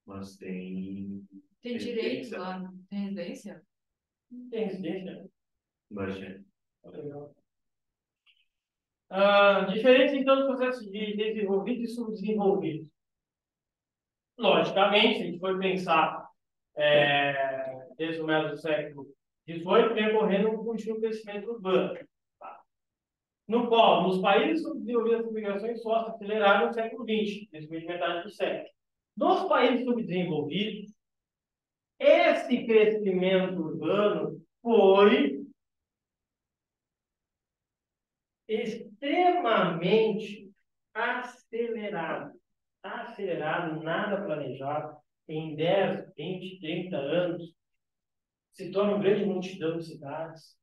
Mas tem. Tem direito lá, tem residência? Tem residência. Bagé. Legal. Diferença, então, dos processos de desenvolvido e subdesenvolvido. Logicamente, se a gente for pensar desde o meio do século XVIII, vem ocorrendo um contínuo crescimento urbano. Tá? No qual, nos países subdesenvolvidos, as migrações só se aceleraram no século XX, principalmente metade do século. Nos países subdesenvolvidos, esse crescimento urbano foi extremamente acelerado. Acelerado, nada planejado. Em 10, 20, 30 anos, se torna uma grande multidão de cidades,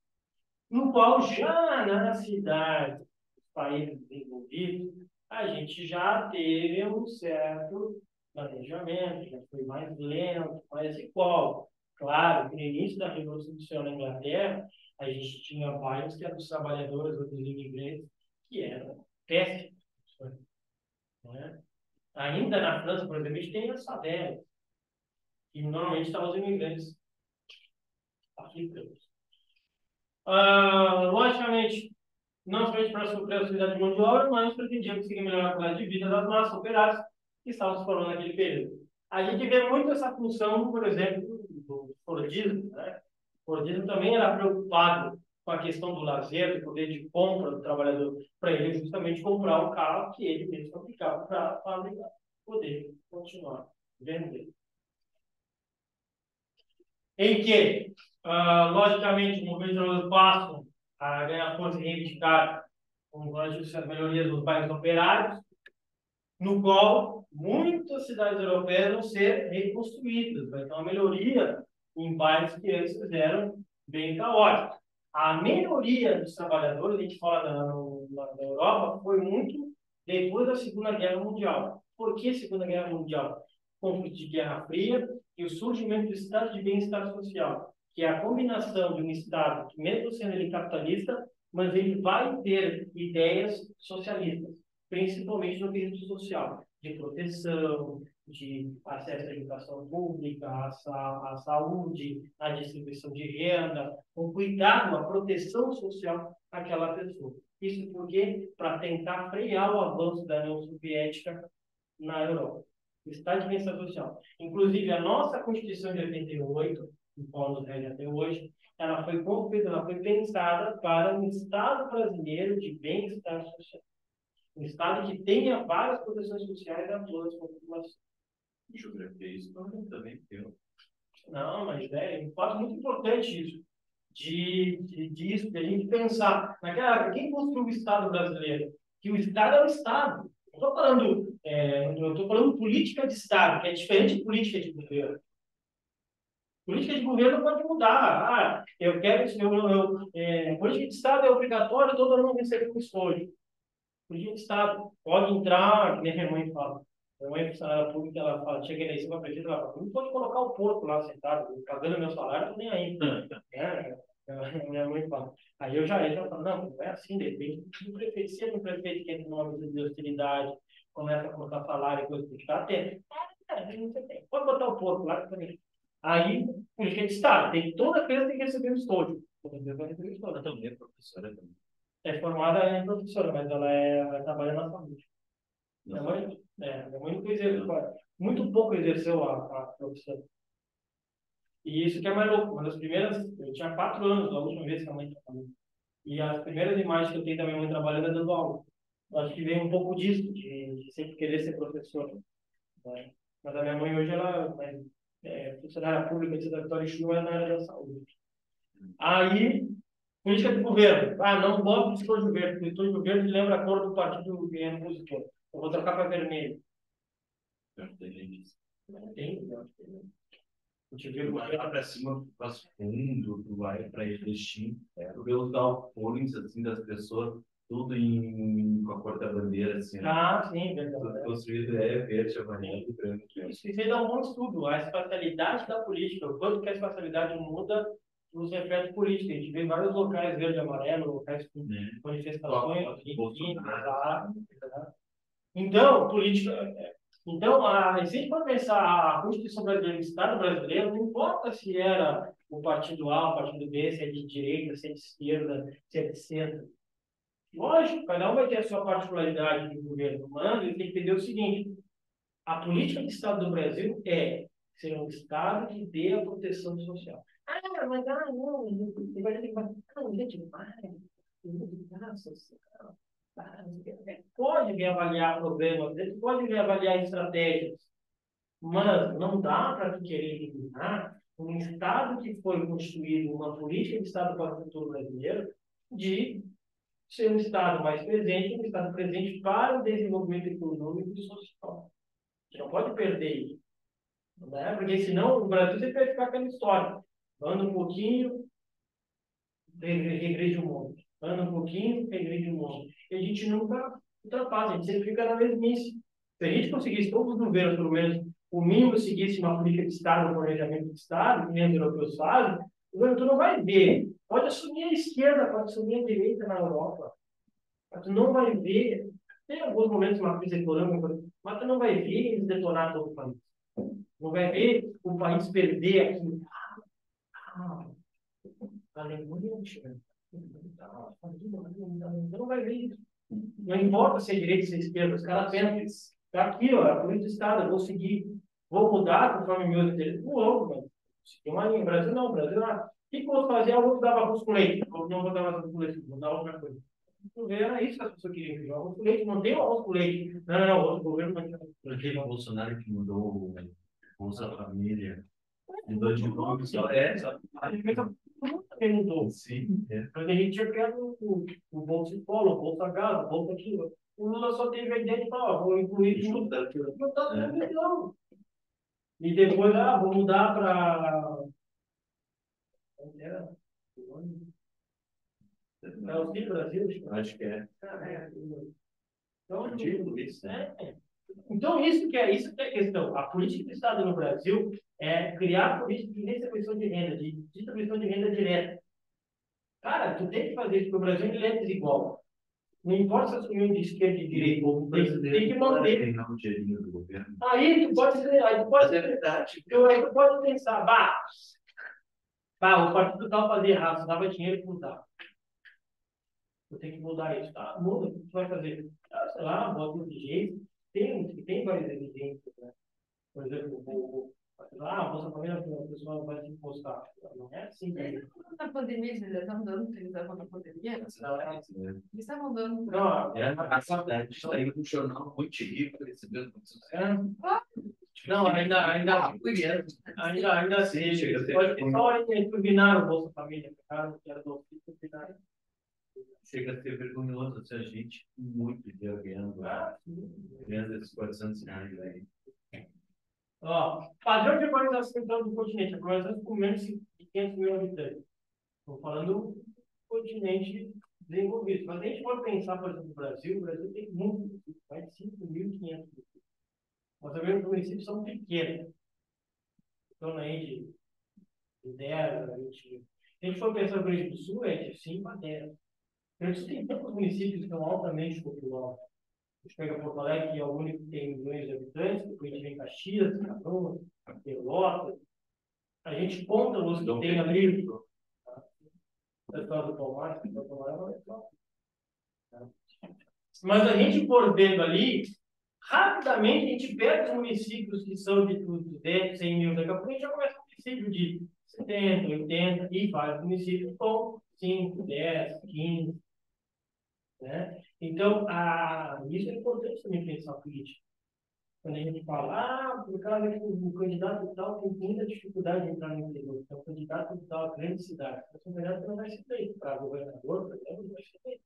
no qual já na cidade, dos países desenvolvidos, a gente já teve um certo planejamento, já foi mais lento, mais igual. Claro que no início da Revolução Industrial na Inglaterra, a gente tinha bairros que eram dos trabalhadores ou dos imigrantes que eram péssimos. Né? Ainda na França, por exemplo, a gente tem as favelas, que normalmente estavam os imigrantes africanos. Logicamente, não somente para suprir a sociedade de mão de obra, mas pretendia conseguir melhorar a qualidade de vida das massas operárias que estavam se formando naquele período. A gente vê muito essa função, por exemplo, do Fordismo. Né? O Fordismo também era preocupado com a questão do lazer, do poder de compra do trabalhador, para ele justamente comprar um carro que ele mesmo fabricava para poder continuar vendendo. Em que, logicamente, o movimento passam a ganhar força e reivindicar as melhorias dos bairros operários, no qual muitas cidades europeias vão ser reconstruídas. Vai ter uma melhoria em bairros que antes eram bem caóticos. A melhoria dos trabalhadores, a gente fala na Europa, foi muito depois da Segunda Guerra Mundial. Por que Segunda Guerra Mundial? Conflito de Guerra Fria e o surgimento do estado de bem-estar social, que é a combinação de um estado que, mesmo sendo ele capitalista, mas ele vai ter ideias socialistas. principalmente no quesito social, de proteção, de acesso à educação pública, à saúde, à distribuição de renda, o cuidado, a proteção social àquela pessoa. Isso porque para tentar frear o avanço da União Soviética na Europa. Estado de bem-estar social. Inclusive, a nossa Constituição de 88, que nos rege até hoje, ela foi concebida, ela foi pensada para um Estado brasileiro de bem-estar social. Um Estado que tenha várias proteções sociais a todas as populações. Geografia isso também tem. Não, mas é um fato muito importante isso. De a gente pensar naquela época, quem construiu o Estado brasileiro? Que o Estado é o Estado. Eu estou falando política de Estado, que é diferente de política de governo. Política de governo pode mudar. Eu quero que política de Estado é obrigatório, todo mundo receber um estojo. Política de Estado pode entrar, que nem a minha mãe fala. Minha mãe é funcionária pública, ela fala, chega eleição para prefeito, ela fala, não pode colocar o porco lá sentado, pagando meu salário, não nem aí. Minha mãe fala. Aí eu já falo, não é assim, depende do prefeito. Se é um prefeito que entra numa medida de austeridade, começa a colocar salário e coisa que está atento. Pode botar o porco lá também. Aí, política de Estado, toda criança tem que receber um estojo. Ela também é professora também. É formada em professora, mas ela trabalha na saúde. Minha mãe nunca exerceu, muito pouco exerceu a profissão. E isso que é mais louco. Uma das primeiras, eu tinha 4 anos, a última vez que a mãe trabalhou. E as primeiras imagens que eu tenho da minha mãe trabalhando é dando aula. Eu acho que veio um pouco disso, de sempre querer ser professor. Né? Mas a minha mãe hoje, ela é funcionária pública de Santa Vitória e Chuva, é na área da saúde. Aí, política de governo. Não gosto de estojo verde, porque estojo verde lembra a cor do partido do governo musical. Eu vou trocar para vermelho. Tem, eu acho que tem. Tu vai lá para cima, tu faz fundo, tu vai para investir. Tu vê os galpões assim, das pessoas, tudo com a cor da bandeira. Assim, sim, verdade. Tudo construído verde, amarelo e branco. Isso dá um bom estudo. A espacialidade da política, o quanto que a espacialidade muda nos reflete política. A gente vê vários locais verde e amarelo, locais com manifestações, Então, política. Então, se a gente for pensar a Constituição brasileira, o Estado brasileiro, não importa se era o partido A, o partido B, se é de direita, se é de esquerda, se é de centro. Lógico, cada um vai ter a sua particularidade de governo humano e tem que entender o seguinte: a política de Estado do Brasil é ser um Estado que dê a proteção social. Mas não, gente vai, social. Pode reavaliar problemas, pode reavaliar estratégias, mas não dá para querer eliminar um Estado que foi constituído, uma política de Estado para o futuro brasileiro, de ser um Estado mais presente, um Estado presente para o desenvolvimento econômico e social. A gente não pode perder isso, né? Porque senão o Brasil sempre vai ficar aquela história. Anda um pouquinho, regride um monte. Anda um pouquinho, regride um monte. E a gente nunca ultrapassa, a gente sempre fica na mesmice. Se a gente conseguisse, todos os governos, pelo menos, o mínimo seguisse uma política de Estado, um planejamento de Estado, que nem os europeus fazem, o governo tu não vai ver. Pode assumir a esquerda, pode assumir a direita na Europa. Mas tu não vai ver. Tem alguns momentos uma crise econômica, mas tu não vai ver eles detonar todo o país. Não vai ver o país perder aquilo. A Alemanha não vai ver isso. Não importa se é direita ou se é esquerda, os caras pensam, está aqui, ó, a política de Estado, eu vou seguir, vou mudar conforme meus interesses. Não, tem uma linha. Brasil não, Brasil não. O que eu vou fazer? Eu vou dar arroz com leite. Eu não vou dar arroz com leite, vou dar outra coisa. Era isso que as pessoas queriam, que arroz com leite, não tem arroz com leite. Não, outro governo não tem. Teve o Bolsonaro que mudou o Bolsa Família. Mudou de nome, só Ele mudou. Sim. Mas a gente tinha criado o Bolsa Escola, o Bolsa Casa, o Bolsa aquilo. O Lula só teve a ideia de falar, vou incluir tudo. Não está tudo não. E depois, vou mudar para. Onde era? É o Cid Brasil? Acho que é. Então, isso que é a questão. A política do Estado no Brasil é criar política de distribuição de renda, de distribuição de renda direta. Cara, tu tem que fazer isso, porque o Brasil ele é desigual. Não importa se assumiu de esquerda e de direita, tem que manter. Ganhar um dinheirinho do governo. Aí tu pode ser, aí tu Mas pode, é verdade. aí tu pode pensar, o partido tal fazia errado, dava dinheiro pro tal. Eu tenho que mudar isso, tá? Muda, o que tu vai fazer? Sei lá, bota de jeito. Tem várias evidências, né? Por exemplo, a Bolsa Família, a pessoa vai se impostar. Não é assim, né? Na pandemia, eles estavam dando que eles estavam na pandemia? Não, é isso mesmo. Eles estavam dando. Não, É, a cidade está aí com um jornal muito rico, recebendo muito sucesso. não, ainda assim, Sim, chega a ser. pode só eles turbinaram o Bolsa Família, cara, que era do ofício, turbinaram. Chega a ser vergonhoso se a gente com muito dinheiro ganhando esses 400 reais aí. Ó, padrão de urbanização então, do continente, urbanização com menos de 500 mil habitantes. Estou falando do continente desenvolvido. Mas a gente pode pensar, por exemplo, no Brasil, o Brasil tem muito, mais de 5.500 municípios. Mas também os municípios são pequenos. Então, aí de 10 a 20 mil. Se a gente for pensar no Rio Grande do Sul, é de 5 a 10. O Rio Grande do Sul tem poucos municípios que são altamente populados. A gente pega Porto Alegre, que é o único que tem milhões de habitantes, depois a gente vem Caxias, Canoas, Pelotas. A gente conta os que tem ali. A história do Palmares, mas a gente for vendo ali, rapidamente a gente pega os municípios que são de 10, 100 mil, daqui a pouco a gente já começa um município de 70, 80 e vários municípios com 5, 10, 15. Né? Então, isso é importante também pensar política. Quando a gente fala, por causa que o candidato tal tem muita dificuldade de entrar no interior, então o candidato tal, grande cidade, esse candidato não vai ser feito para governador, por exemplo, não vai ser feito.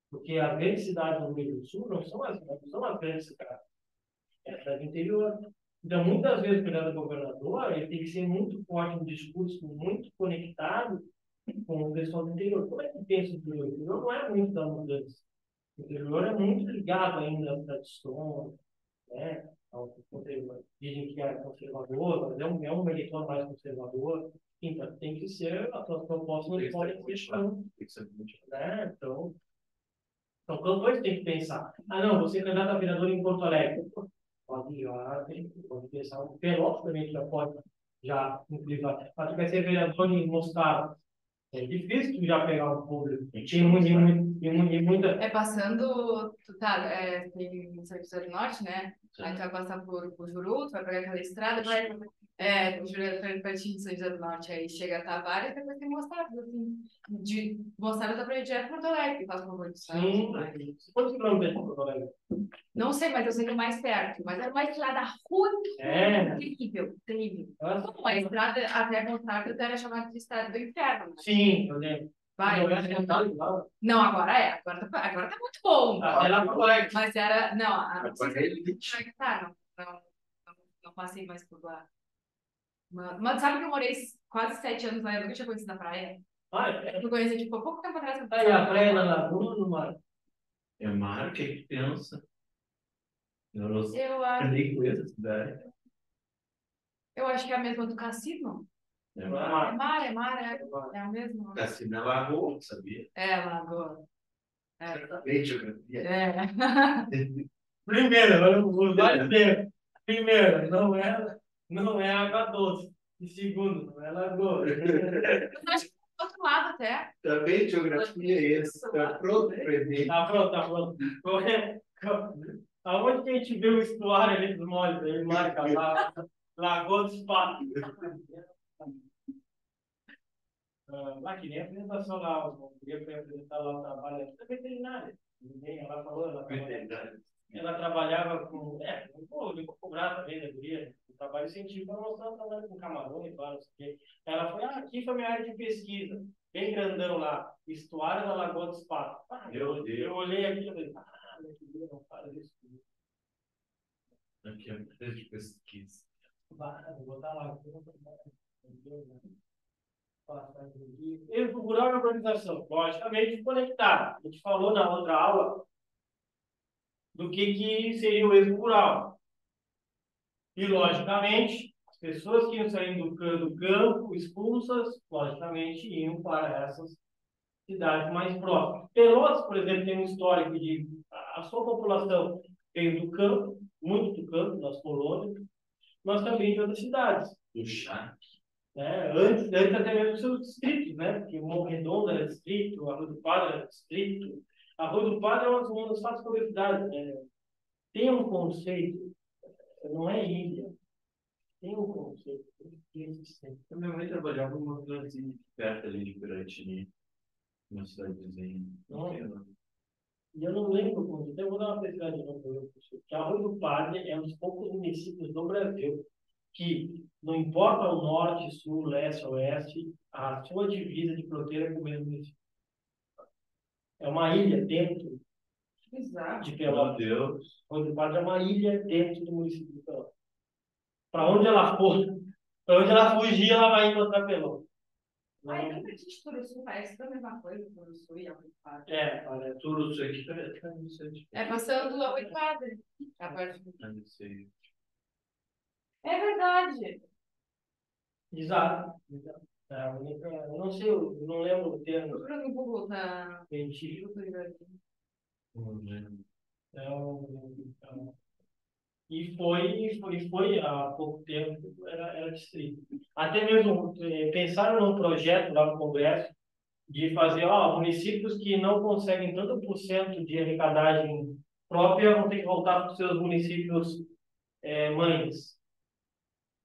Porque as grandes cidades do Rio Grande do Sul não são as grandes cidades, é a cidade do interior. Então, muitas vezes, o candidato a governador, ele tem que ser muito forte no discurso, muito conectado com o pessoal do interior. Como é que pensa o interior? O interior não é muito da mudança. O interior é muito ligado ainda às tradições, né? Dizem que é conservador, mas é um eleitor mais conservador. Então, tem que ser, as suas propostas não podem ser, né? Então, campanha tem que pensar. Não, você é candidato a vereador em Porto Alegre. Pode pensar. O Pelotas também já pode, inclusive, mas tu vai ser vereador em Mostarda. É difícil tu já pegar um público. E muita. É passando, tem São José do Norte, né? Aí tu vai passar por Juru, tu vai pegar aquela estrada, vai pertinho de São José do Norte, aí chega a Tavares e depois tem Mostarda, assim. De Mostarda dá pra ir direto para Porto Alegre, que faz favor de Sim. Quantos quilômetros é Porto Alegre? Não sei, mas eu sei que é mais perto. Mas é mais lá da rua. Terrível, terrível. Bom, a estrada até Mostarda era chamada de estrada do inferno. Né? Sim, eu lembro. Vai. Não, agora é. Agora tá muito bom. É lá pro colégio. Mas era. Não, não sei se não passei mais por lá. Mas sabe que eu morei quase 7 anos lá, eu nunca tinha conhecido a praia. Eu conheci, tipo, há pouco tempo atrás. Aí a praia na Laguna no mar? É mar que a gente pensa. Eu acho. nem conheço a cidade. Eu acho que é a mesma do cassino. É mar. É o mesmo. Cassino é lagoa, sabia? É, lagoa. Certamente, geografia. Primeiro, vamos lá dizer. Primeiro, não é água doce. E segundo, não é lagoa. Eu acho que do outro lado até. Também geografia é esse. Está pronto para ele. Tá pronto. Aonde que a gente vê o estuário ali dos moles? Ele marca lá, Lagoa dos Patos. Lá que nem a apresentação lá, o dia foi apresentar lá o trabalho da veterinária. Ela falou, ela trabalhava com. Eu vou cobrar também da guria, o trabalho científico, ela mostrando trabalho com camarões, não sei o quê. Ela foi, aqui foi minha área de pesquisa, bem grandão lá, estuário da Lagoa dos Patos. Eu olhei aqui e falei, minha guria não fala isso. Aqui é uma empresa de pesquisa. Vou botar lá. Êxodo rural e urbanização, logicamente conectado. A gente falou na outra aula do que seria o êxodo rural. E, logicamente, as pessoas que iam saindo do campo expulsas, logicamente, iam para essas cidades mais próximas. Pelotas, por exemplo, tem um histórico de a sua população veio do campo, muito do campo, das colônias, mas também de outras cidades. Do chá. Né? Antes até mesmo dos seus distritos, né? Porque Morro Redondo era distrito, Arroio do Padre era distrito. Arroio do Padre é uma das fáceis curiosidades, né? Tem um conceito, não é ilha, tem um conceito. A minha mãe trabalhava numa cidadezinha perto ali de Piratini, uma cidadezinha. Não tem, não. E eu não lembro como, então eu vou dar uma pesquisa de novo. Que Arroio do Padre é um dos poucos municípios do Brasil que, não importa o norte, sul, leste, oeste, a sua divisa de fronteira é com o mesmo município. É uma ilha dentro Exato. de Meu Pelotas. Deus. Arroio do Padre é uma ilha dentro do município de Pelotas. Para onde ela for, para onde ela fugir, ela vai encontrar Pelotas. Ai, não existe Turuçu, parece que é a mesma coisa, Turuçu e Arroio do Padre. Parece. Tudo isso aqui não sei. É passando do Arroio do Padre. Não sei. É verdade. Exato. Eu não sei, eu não lembro o termo Procura no Google, tá? científico. Não lembro. E foi há pouco tempo, era distrito. Até mesmo pensaram num projeto lá no Congresso de fazer, municípios que não conseguem tanto por cento de arrecadagem própria vão ter que voltar para os seus municípios mães.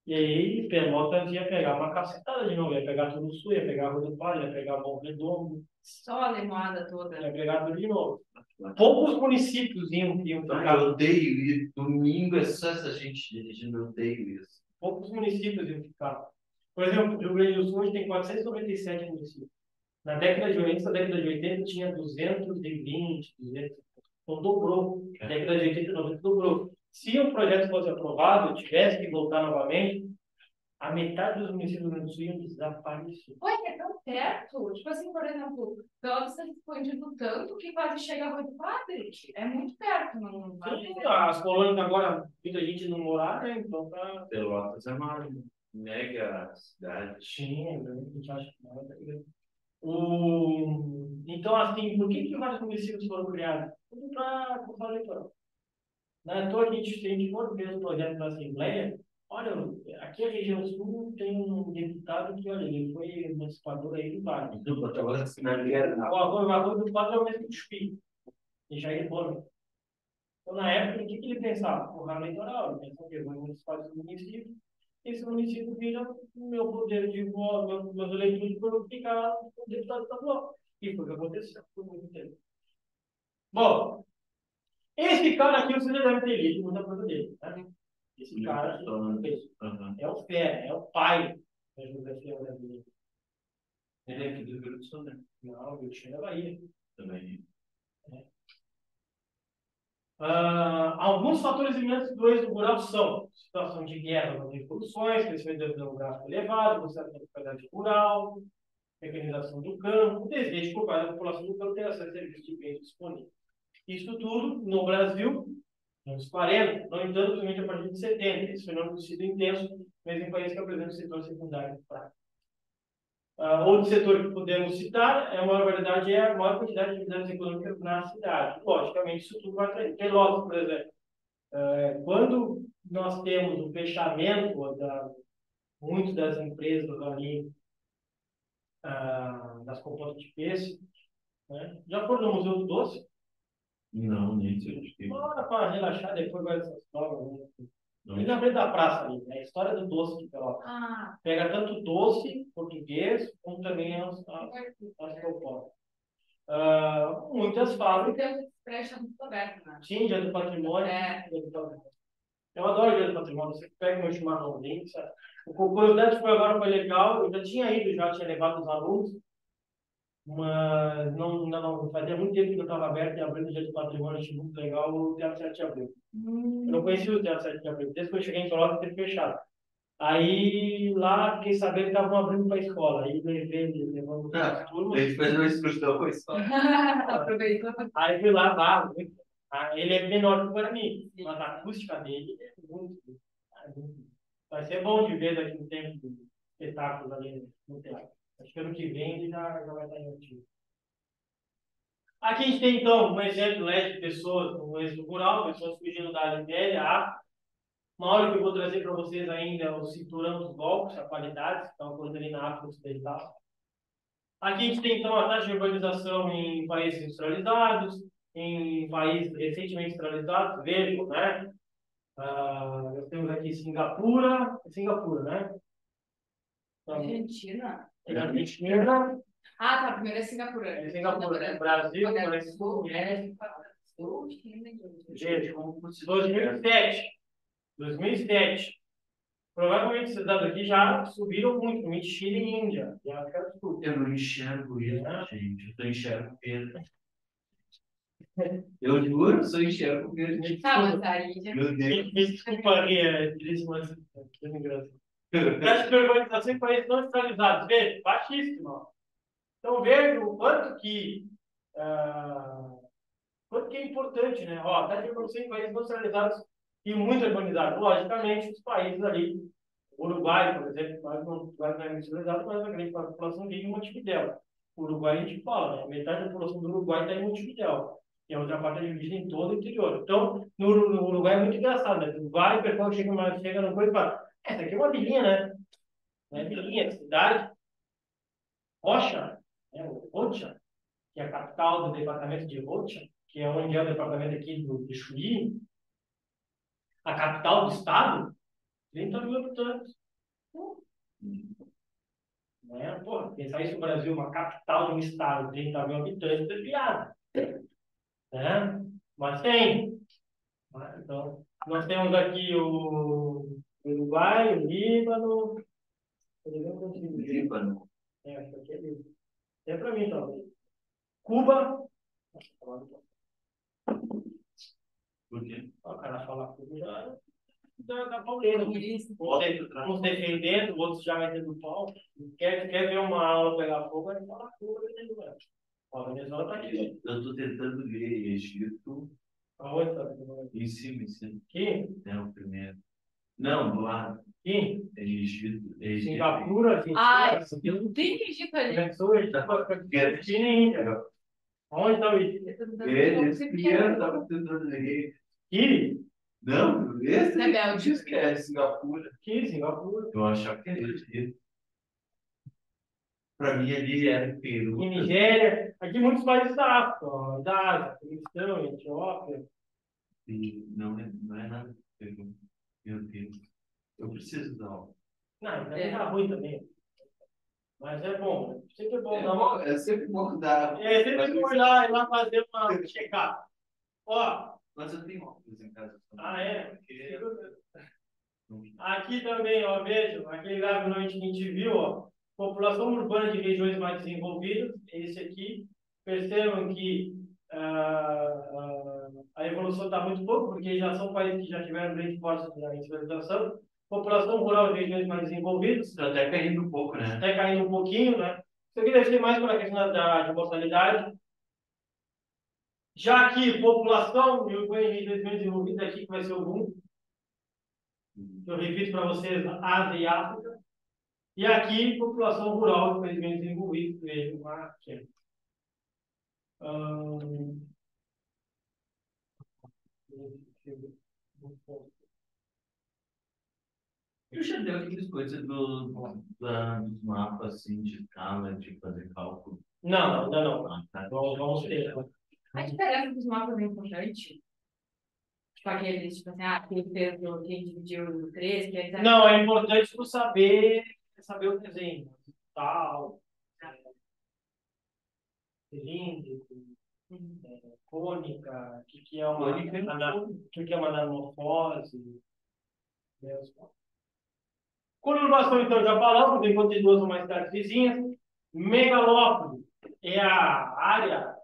E aí, Pelotas ia pegar uma cacetada de novo, ia pegar tudo sul, ia pegar Rua do Padre, ia pegar Bom Redondo, Só a lemoada toda. ia pegar tudo de novo. Poucos municípios iam Ai, ficar. eu odeio isso. Domingo é só essa gente dirigindo, eu odeio isso. Poucos municípios iam ficar. Por exemplo, o Rio Grande do Sul hoje tem 497 municípios. Na década de 80 tinha 220, 200. Então dobrou. Na década de 80 e 90 dobrou. Se o projeto fosse aprovado, tivesse que voltar novamente, a metade dos municípios do Rio Grande do Sul iam desaparecer. Ué, é tão perto. Tipo assim, por exemplo, Pelotas está expandindo tanto que quase chega a Rua do Padre. É muito perto, não vai. Sim, as colônias agora, muita gente não morar, né? Então tá. Pelotas é uma mega cidade. Sim, a gente acha que não é grande. Então, assim, por que vários municípios foram criados? Tudo para contar eleitoral. Então, a gente for ver os projetos da Assembleia, olha, aqui a região sul tem um deputado que, olha, ele foi emancipador aí do Vale. Do Botafogo Sinaleira. O Arroio do Padre é o mesmo Chuí, e Jair Bolsonaro. Então, na época, o que ele pensava? Programa eleitoral, ele pensava que eu vou emancipar esse município, esse município vira o meu poder de voto, meus eleitores por ficar o deputado estadual. E foi o que aconteceu por muito tempo. Bom, esse cara aqui você já deve ter lido muita coisa dele. Né? Esse cara aqui é o fera, é o pai da geografia brasileira. Ele é aqui do Rio Grande do Sul, né? Não, o Rio de Janeiro é Bahia. Também. Alguns fatores imensos do êxodo rural são situação de guerra nas revoluções, crescimento demográfico elevado, processo de qualidade rural, mecanização do campo, o desejo por parte da população do campo ter acesso a serviços de bens disponíveis. Isso tudo no Brasil, nos anos 40, no entanto, principalmente a partir de 70. Esse fenômeno tem sido intenso, mesmo em países que apresentam setor secundário fraco. Outro setor que podemos citar é a maior variedade, é a maior quantidade de atividades econômicas na cidade. Logicamente, isso tudo vai atrair. Pelotas, por exemplo. Quando nós temos o fechamento muitas das empresas ali das compostas de peixe, né? Já foi no Museu do Doce? Não, nem sei. Bora para relaxar, depois vai essas provas. Né? Não. E na frente da praça ali, né? A história do doce de Pelotas. Pega tanto doce português, como também as compostas. Muitas fábricas. Presta muito aberto, né? Sim, dia do patrimônio. Dia do patrimônio. Eu adoro dia do patrimônio. Você pega meu chimarrãozinho, sabe? O curiosidade foi agora, foi legal. Eu já tinha ido, já tinha levado os alunos, mas não fazia muito tempo que eu estava aberto e abrindo o dia do patrimônio. Achei muito legal o Teatro 7 de Abril. Eu não conhecia o Teatro 7 de Abril. Desde que eu cheguei em Pelotas, teve fechado. Aí lá, fiquei sabendo que estavam abrindo para a escola. Aí levamos as turmas. Ele fez uma excursão com a escola. Aproveitou. Aí fui lá. Ele é menor que o Guarani, mas a acústica dele é muito boa. Vai ser bom de ver daqui um tempo de espetáculos ali no teatro. Acho que ano que vem ele já vai estar em ativo. Aqui a gente tem, então, um exemplo, né, de pessoas no êxito rural, pessoas fugindo da Libéria, África. Uma hora que eu vou trazer para vocês ainda é o cinturão dos golpes, a qualidade, que estão ocorrendo ali na África Ocidental. Aqui a gente tem, então, a taxa de urbanização em países industrializados, em países recentemente industrializados, vejam, né? Nós temos aqui Singapura, né? Então, Argentina? tem a Argentina, Ah, tá. Primeiro é Singapura. é Singapura, né? Brasil, México, México. gente, 2007. Provavelmente esses dados aqui já subiram muito, principalmente Chile e Índia. Já ficaram tudo. Eu não enxergo isso, gente. Eu só enxergo Pedro. Eu juro, eu só enxergo Pedro. Tá, mas aí já... Meu Deus. Desculpa, mas que engraçado. Taxa de urbanização em países não industrializados, veja, baixíssima. Ó. Então veja o quanto que é importante, né? Ó, taxa de urbanização em países não industrializados e muito urbanizados. Logicamente, os países ali, Uruguai, por exemplo, Uruguai não é industrializado, mas a grande população vive em Montevidéu. O Uruguai a gente fala, né? Metade da população do Uruguai está em Montevidéu. E a outra parte é dividida em todo o interior. Então, no Uruguai é muito engraçado, né? No Uruguai, o pessoal chega no coisa e fala, essa aqui é uma vilinha, né? Não é vilinha, é cidade. Rocha, né? Rocha, que é a capital do departamento de Rocha, que é onde é o departamento aqui de Chuí, a capital do estado, 30 mil habitantes. Né? Pô, pensar isso no Brasil, uma capital de um estado, 30 mil habitantes, é piada. Né? Mas tem. Né? Então, nós temos aqui o Uruguai, o Líbano. Líbano. Acho que aqui é Líbano. É para mim, talvez. Cuba. Por quê? O cara fala Cuba da pauleira. Uns defendendo, outros já metendo pau. Quer ver uma aula pegar fogo, vai falar Cuba dentro do a Venezuela está aqui. Eu estou tentando ver Egito. Aonde está? Em cima. Aqui? É o primeiro. Não, do lado. Aqui? É Egito. Singapura, Ah, eu não tenho Egito ali. Venezuela, China e Índia. Onde está o Egito? Esse que eu estava tentando ver. Aqui? Não, esse É Bélgica. diz que é Singapura. Aqui, Singapura. Eu achava que era Egito. Para mim ali era Peru. Em Nigéria. Aqui muitos países da África, ó, da Ásia, Afeganistão, Etiópia. E não é nada de Peru. Meu Deus. Eu preciso dar aula. Não, também tá ruim também. Mas é bom. Né? Sempre é bom dar uma. É sempre bom dar. É sempre bom ir lá fazer uma check-up. Ó. Mas eu tenho óculos em casa. Ah, é? Porque... Aqui também, ó, vejam, aquele gráfico que a gente viu, ó, população urbana de regiões mais desenvolvidas, esse aqui, percebam que a evolução está muito pouco, porque já são países que já tiveram grande força de industrialização. População rural de regiões mais desenvolvidas. Está até caindo um pouco, né? Até caindo um pouquinho, né? Isso aqui deve ser mais para a questão de mortalidade. Já aqui, população de regiões mais desenvolvidas, aqui que vai ser o boom. Eu repito para vocês, Ásia e África. E aqui, população rural de países bem desenvolvidos. Vejam aqui. Eu já deu aquelas coisas dos mapas assim, de escala, de fazer cálculo. Não, ainda não. Tá. Vamos ter. A diferença dos mapas é importante. Tipo aqueles, tipo assim, quem fez quem dividiu no 3, que é... Não, é importante tu saber o desenho. Tal, cilíndrico, cônica, o que é uma anamorfose. Conurbação, então, já falamos, enquanto tem duas ou mais cidades vizinhas. Megalópole é a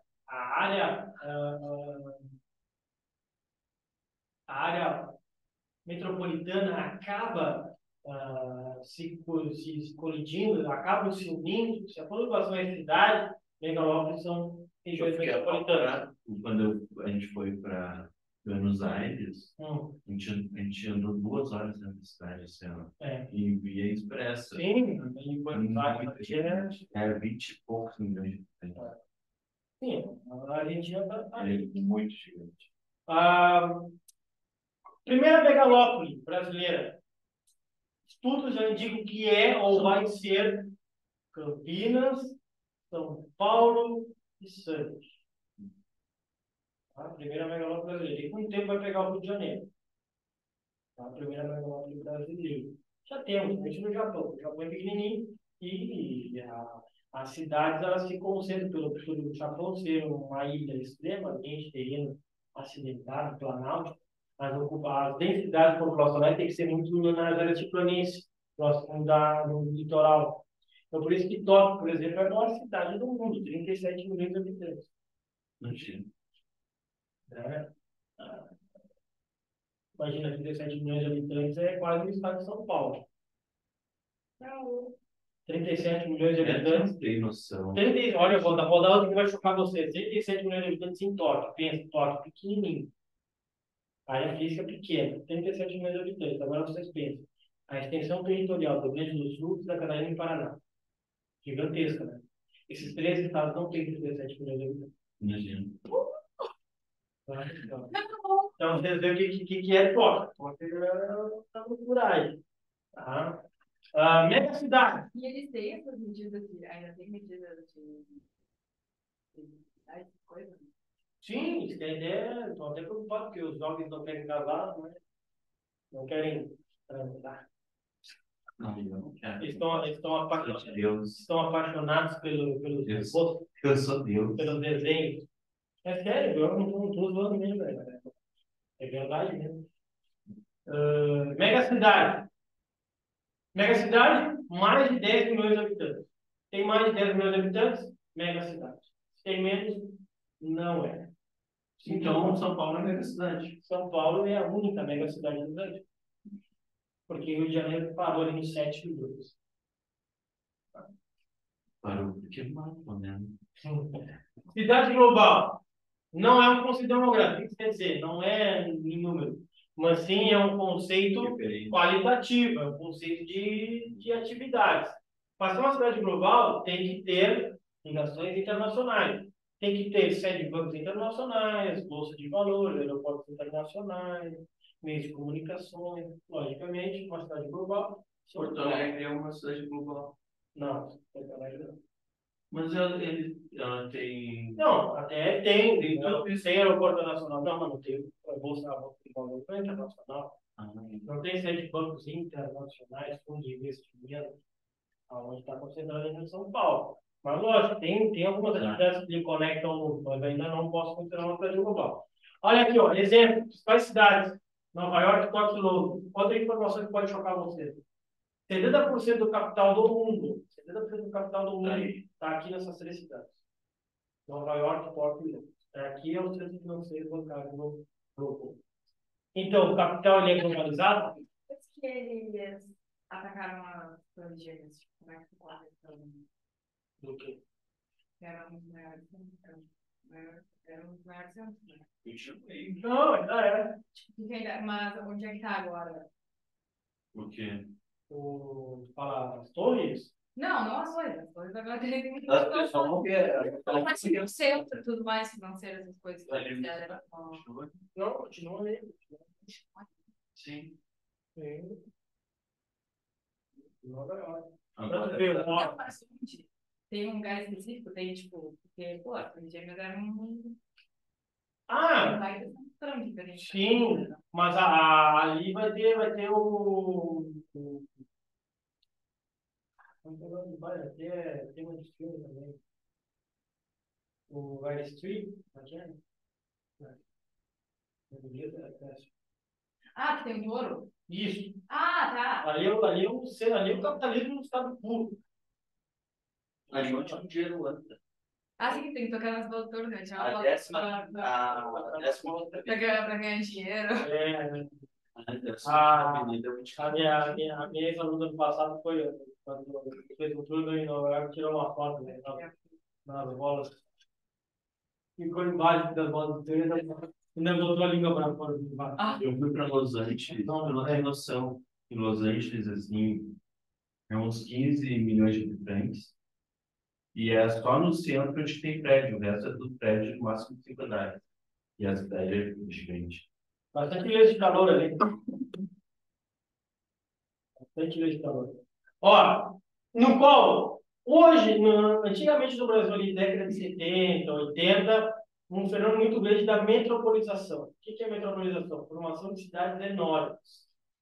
área metropolitana acaba se colidindo, acabam se unindo. Se a conurbação é cidade, megalópolis são regiões metropolitanas. Quando a gente foi para Buenos Aires, a gente andou 2 horas dentro da cidade esse ano. E via expressa. Sim, em Buenos Aires era 20 e poucos milhões de habitantes. Sim, a Argentina está ali. É muito gigante. A primeira megalópole brasileira. Estudos já indicam que é ou vai ser Campinas, São Paulo e Santos. A primeira megalópole brasileira. E com o tempo vai pegar o Rio de Janeiro. A primeira megalópole brasileira. Já temos, a gente no Japão. O Japão é pequenininho e as cidades elas se concentram pelo Japão ser uma ilha extremamente terreno acidentado, planalto. As densidades populacionais têm que ser muito nas áreas de planície, próximo do litoral. Então, por isso que Tóquio, por exemplo, é a maior cidade do mundo, 37 milhões de habitantes. Imagina. Né? Imagina, 37 milhões de habitantes é quase o estado de São Paulo. 37 milhões de habitantes. Não tem noção. Olha, vou dar outra que vai chocar você. 37 milhões de habitantes em Tóquio. Pensa, Tóquio pequenininho. A área física pequena, 37 milhões de habitantes. Agora vocês pensam. A extensão territorial do Rio Grande do Sul, Santa Catarina e Paraná. Gigantesca, né? Esses três estados não têm 37 milhões de habitantes. Imagina. Então, vocês veem o que é Tóquio. Tóquio é por aí. Tá? Mega cidade. E eles têm essas medidas ainda tem medidas de coisa? Sim, estão até preocupados porque os jovens não querem casar, né? Não querem transar. Não, eu não quero. Estão apaixonados pelos rostos, Eu sou Deus. pelos desenhos. É sério, eu não estou zoando mesmo, velho. É verdade mesmo. Mega cidade. Mega cidade, mais de 10 milhões de habitantes. Tem mais de 10 milhões de habitantes? Mega cidade. Se tem menos, não é. Então, São Paulo é mega cidade. São Paulo é a única mega cidade do Brasil. Porque Rio de Janeiro parou ali nos 7 milhões. Parou porque mapa, né? Cidade global. Não é um conceito demográfico. O que quer dizer? Não é em número. Mas sim é um conceito qualitativo, é um conceito de atividades. Para ser uma cidade global, tem que ter ligações internacionais. Tem que ter sede de bancos internacionais, bolsa de valores, aeroportos internacionais, meios de comunicações. Logicamente, uma cidade global. Porto Alegre é uma cidade global. Não, Porto Alegre não. Mas ela tem. Não, até tem tudo isso. Tem aeroporto nacional. Não, mas não tem bolsa de valores internacional. Não tem sede de bancos internacionais, fundos de investimento, onde está concentrado em São Paulo. Mas, lógico, tem algumas atividades que conectam o mundo, mas ainda não posso considerar uma cidade global. Olha aqui, ó, exemplo, principais cidades. Nova York, Tóquio e Londres. Outra informação que pode chocar você. 70% do capital do mundo, 70% do capital do mundo está aqui nessas três cidades. Nova York, Tóquio e Londres. Aqui é o centro financeiro bancário do grupo. Então, o capital ele é globalizado? Por que eles atacaram as torres gêmeas? Como é que ficou a questão? Do quê? Eram os maiores centros, né? Não, ainda é. Mas onde é que está agora? O quê? Fala as torres? Não as coisas. As coisas agora tem muito. As pessoas não querem. Mas o centro, tudo mais financeiro, essas coisas. Não, continua ali. Sim. Sim. Nova York. Agora, tem um lugar específico, tem tipo, porque, pô, as gêmeas eram um. Sim, mas ali vai ter vai ter tema de filme também. O Wall Street, aqui é? Que tem um touro? Isso. Tá. Ali é o capitalismo no estado puro. ali onde o dinheiro anda. Sim, que tem que tocar nas bolas do touro, né? A décima Pra ganhar dinheiro. A minha ex-aluna do passado foi quando fez um tour em Nova York, tirou uma foto, né, nas bolas. Ficou embaixo das bolas do tour e ainda botou a língua para fora do bar. Eu fui para Los Angeles, eu não tenho noção. Em Los Angeles, assim, é uns 15 milhões de habitantes. E é só no centro onde tem prédio, o resto é tudo prédio de máximo 5 andares. E a cidade é gigante. Bastante vezes de calor ali. Bastante vezes de calor. Ó, no qual, hoje, antigamente no Brasil, ali, década de 70, 80, um fenômeno muito grande da metropolização. O que é metropolização? Formação de cidades enormes,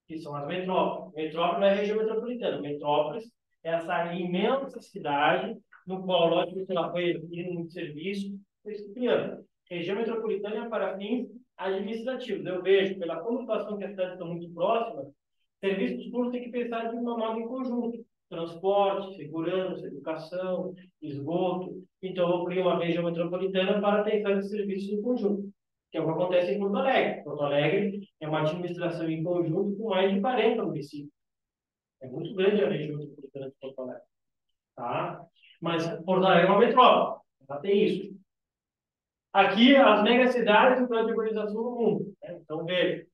que são as metrópoles. Metrópole não é região metropolitana. Metrópolis é essa imensa cidade, no qual, lógico, que ela foi adquirindo muito serviço, foi se criando. Região metropolitana é para fins administrativos. Eu vejo, pela conotação que as cidades estão muito próximas, serviços públicos têm que pensar de uma modo em conjunto. Transporte, segurança, educação, esgoto. Então, eu crio uma região metropolitana para pensar esses serviços em conjunto, que é o que acontece em Porto Alegre. Porto Alegre é uma administração em conjunto com mais de 40 municípios. É muito grande a região metropolitana de Porto Alegre. Tá? Mas Porto Alegre é uma metrópole. Ela tem isso. Aqui, as megacidades do plano de urbanização do mundo. Né? Então, veja.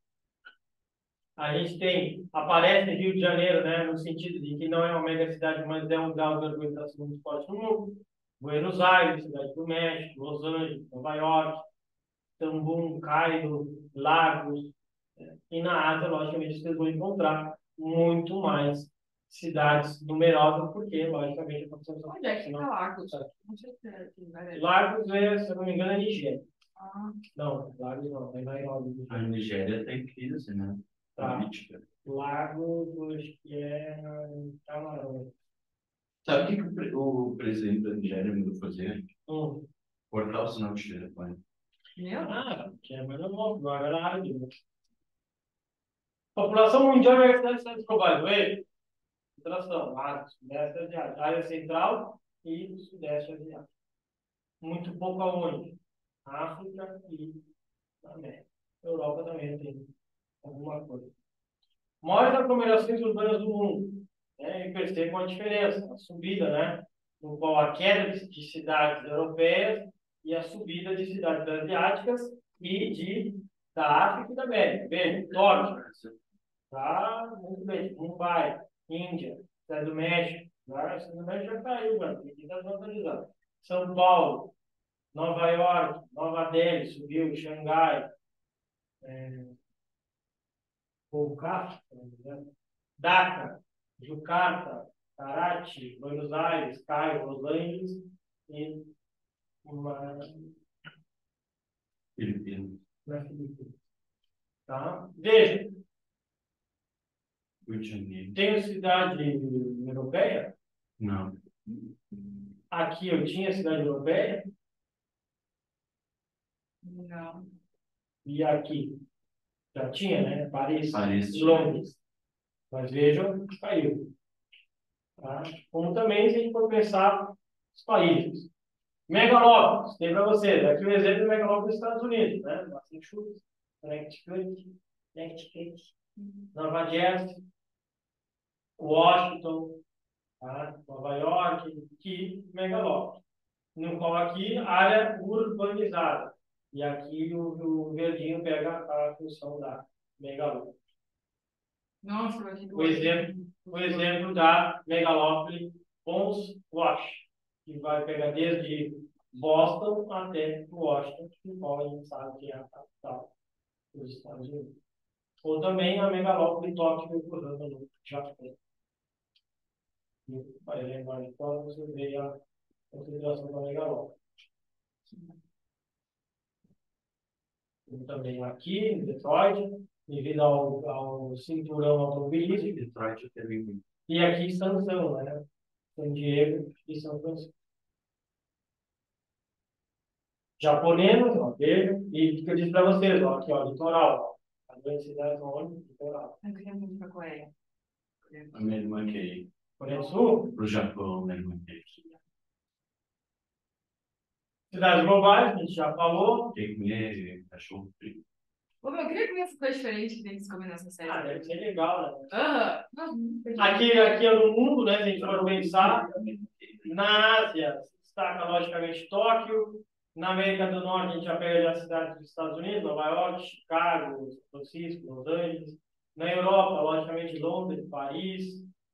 A gente tem, aparece Rio de Janeiro, né, no sentido de que não é uma megacidade, mas é um grau de urbanização muito forte no mundo. Buenos Aires, Cidade do México, Los Angeles, Nova York, Tambum, Cairo, Lagos. E na Ásia, logicamente, vocês vão encontrar muito mais cidades numerosas, porque, logicamente, a população... Onde é que fica Lagos? Não sei se é aqui, né? Lagos, se eu não me engano, é Nigéria. Ah, Não, Lagos não, é Nairobi. A Nigéria tem crise, né? Tá. Política. Lagos, acho que é Camarão. Sabe o que o presidente da Nigéria mandou fazer? Hum. Cortar o sinal de telefone. meu? Ah, que é mais novo, agora era árabe, né? População mundial vai estar sendo descoberto, ele? População, Ásia, Sudeste Asiático, área central e Sudeste Asiático. Muito pouco aonde? África e América. Europa também tem alguma coisa. Maiores aglomerações urbanas do mundo. Né? E percebam a diferença, a subida, né? No qual a queda de cidades europeias e a subida de cidades asiáticas e da África e da América. Veja, Tóquio, tá muito bem. Mumbai, Índia, Cidade do México. A Cidade do México já caiu, mano. Aqui está desatualizado. São Paulo, Nova York, Nova Delhi, subiu, Xangai, Kolkata, Dhaka, Jakarta, Karachi, Buenos Aires, Cairo, Los Angeles e uma Filipinas. na Filipinas. Tá? Veja, Rio de Janeiro. tem cidade europeia? Não. Aqui eu tinha cidade europeia Não. e aqui já tinha, né? Paris, Paris. Londres. Mas vejam, caiu. Tá? Como também, se a gente for pensar os países. Megalópolis, tem para vocês. Aqui o exemplo de megalópolis dos Estados Unidos, né? Massachusetts, Connecticut, Nova Jersey, Washington, tá? Nova York, que megalópolis. No qual aqui, área urbanizada. E aqui o verdinho pega a função da megalópole. Nossa, eu achei O exemplo da megalópole Pons Wash, que vai pegar desde Boston até Washington, que qual a gente sabe que é a capital dos Estados Unidos. Ou também a megalópole Tóquio, no Japão. Vai lembrar de qual você vê a consideração da megalópole. E também aqui, em Detroit, devido ao cinturão automobilístico. Detroit teve muito. E aqui Sansão, né? San Diego e São Francisco. Japoneses, ó, veja, e que eu disse para vocês, ó, aqui, ó, litoral, ó, as grandes cidades onde? Litoral. Eu queria muito pra Coreia. A minha irmã quer ir Coreia do Sul, pro Japão, minha irmã quer ir. cidades globais, a gente já falou. Quer comer cachorro frito. Ô, meu, eu queria comer essas coisas diferentes que tem que comer nessa série. Ah, deve ser legal, né? Aqui Aqui no mundo, né, se a gente for pensar, na Ásia, se destaca logicamente Tóquio, na América do Norte a gente já pega as cidades dos Estados Unidos, Nova York, Chicago, São Francisco, Los Angeles, na Europa, logicamente Londres, Paris,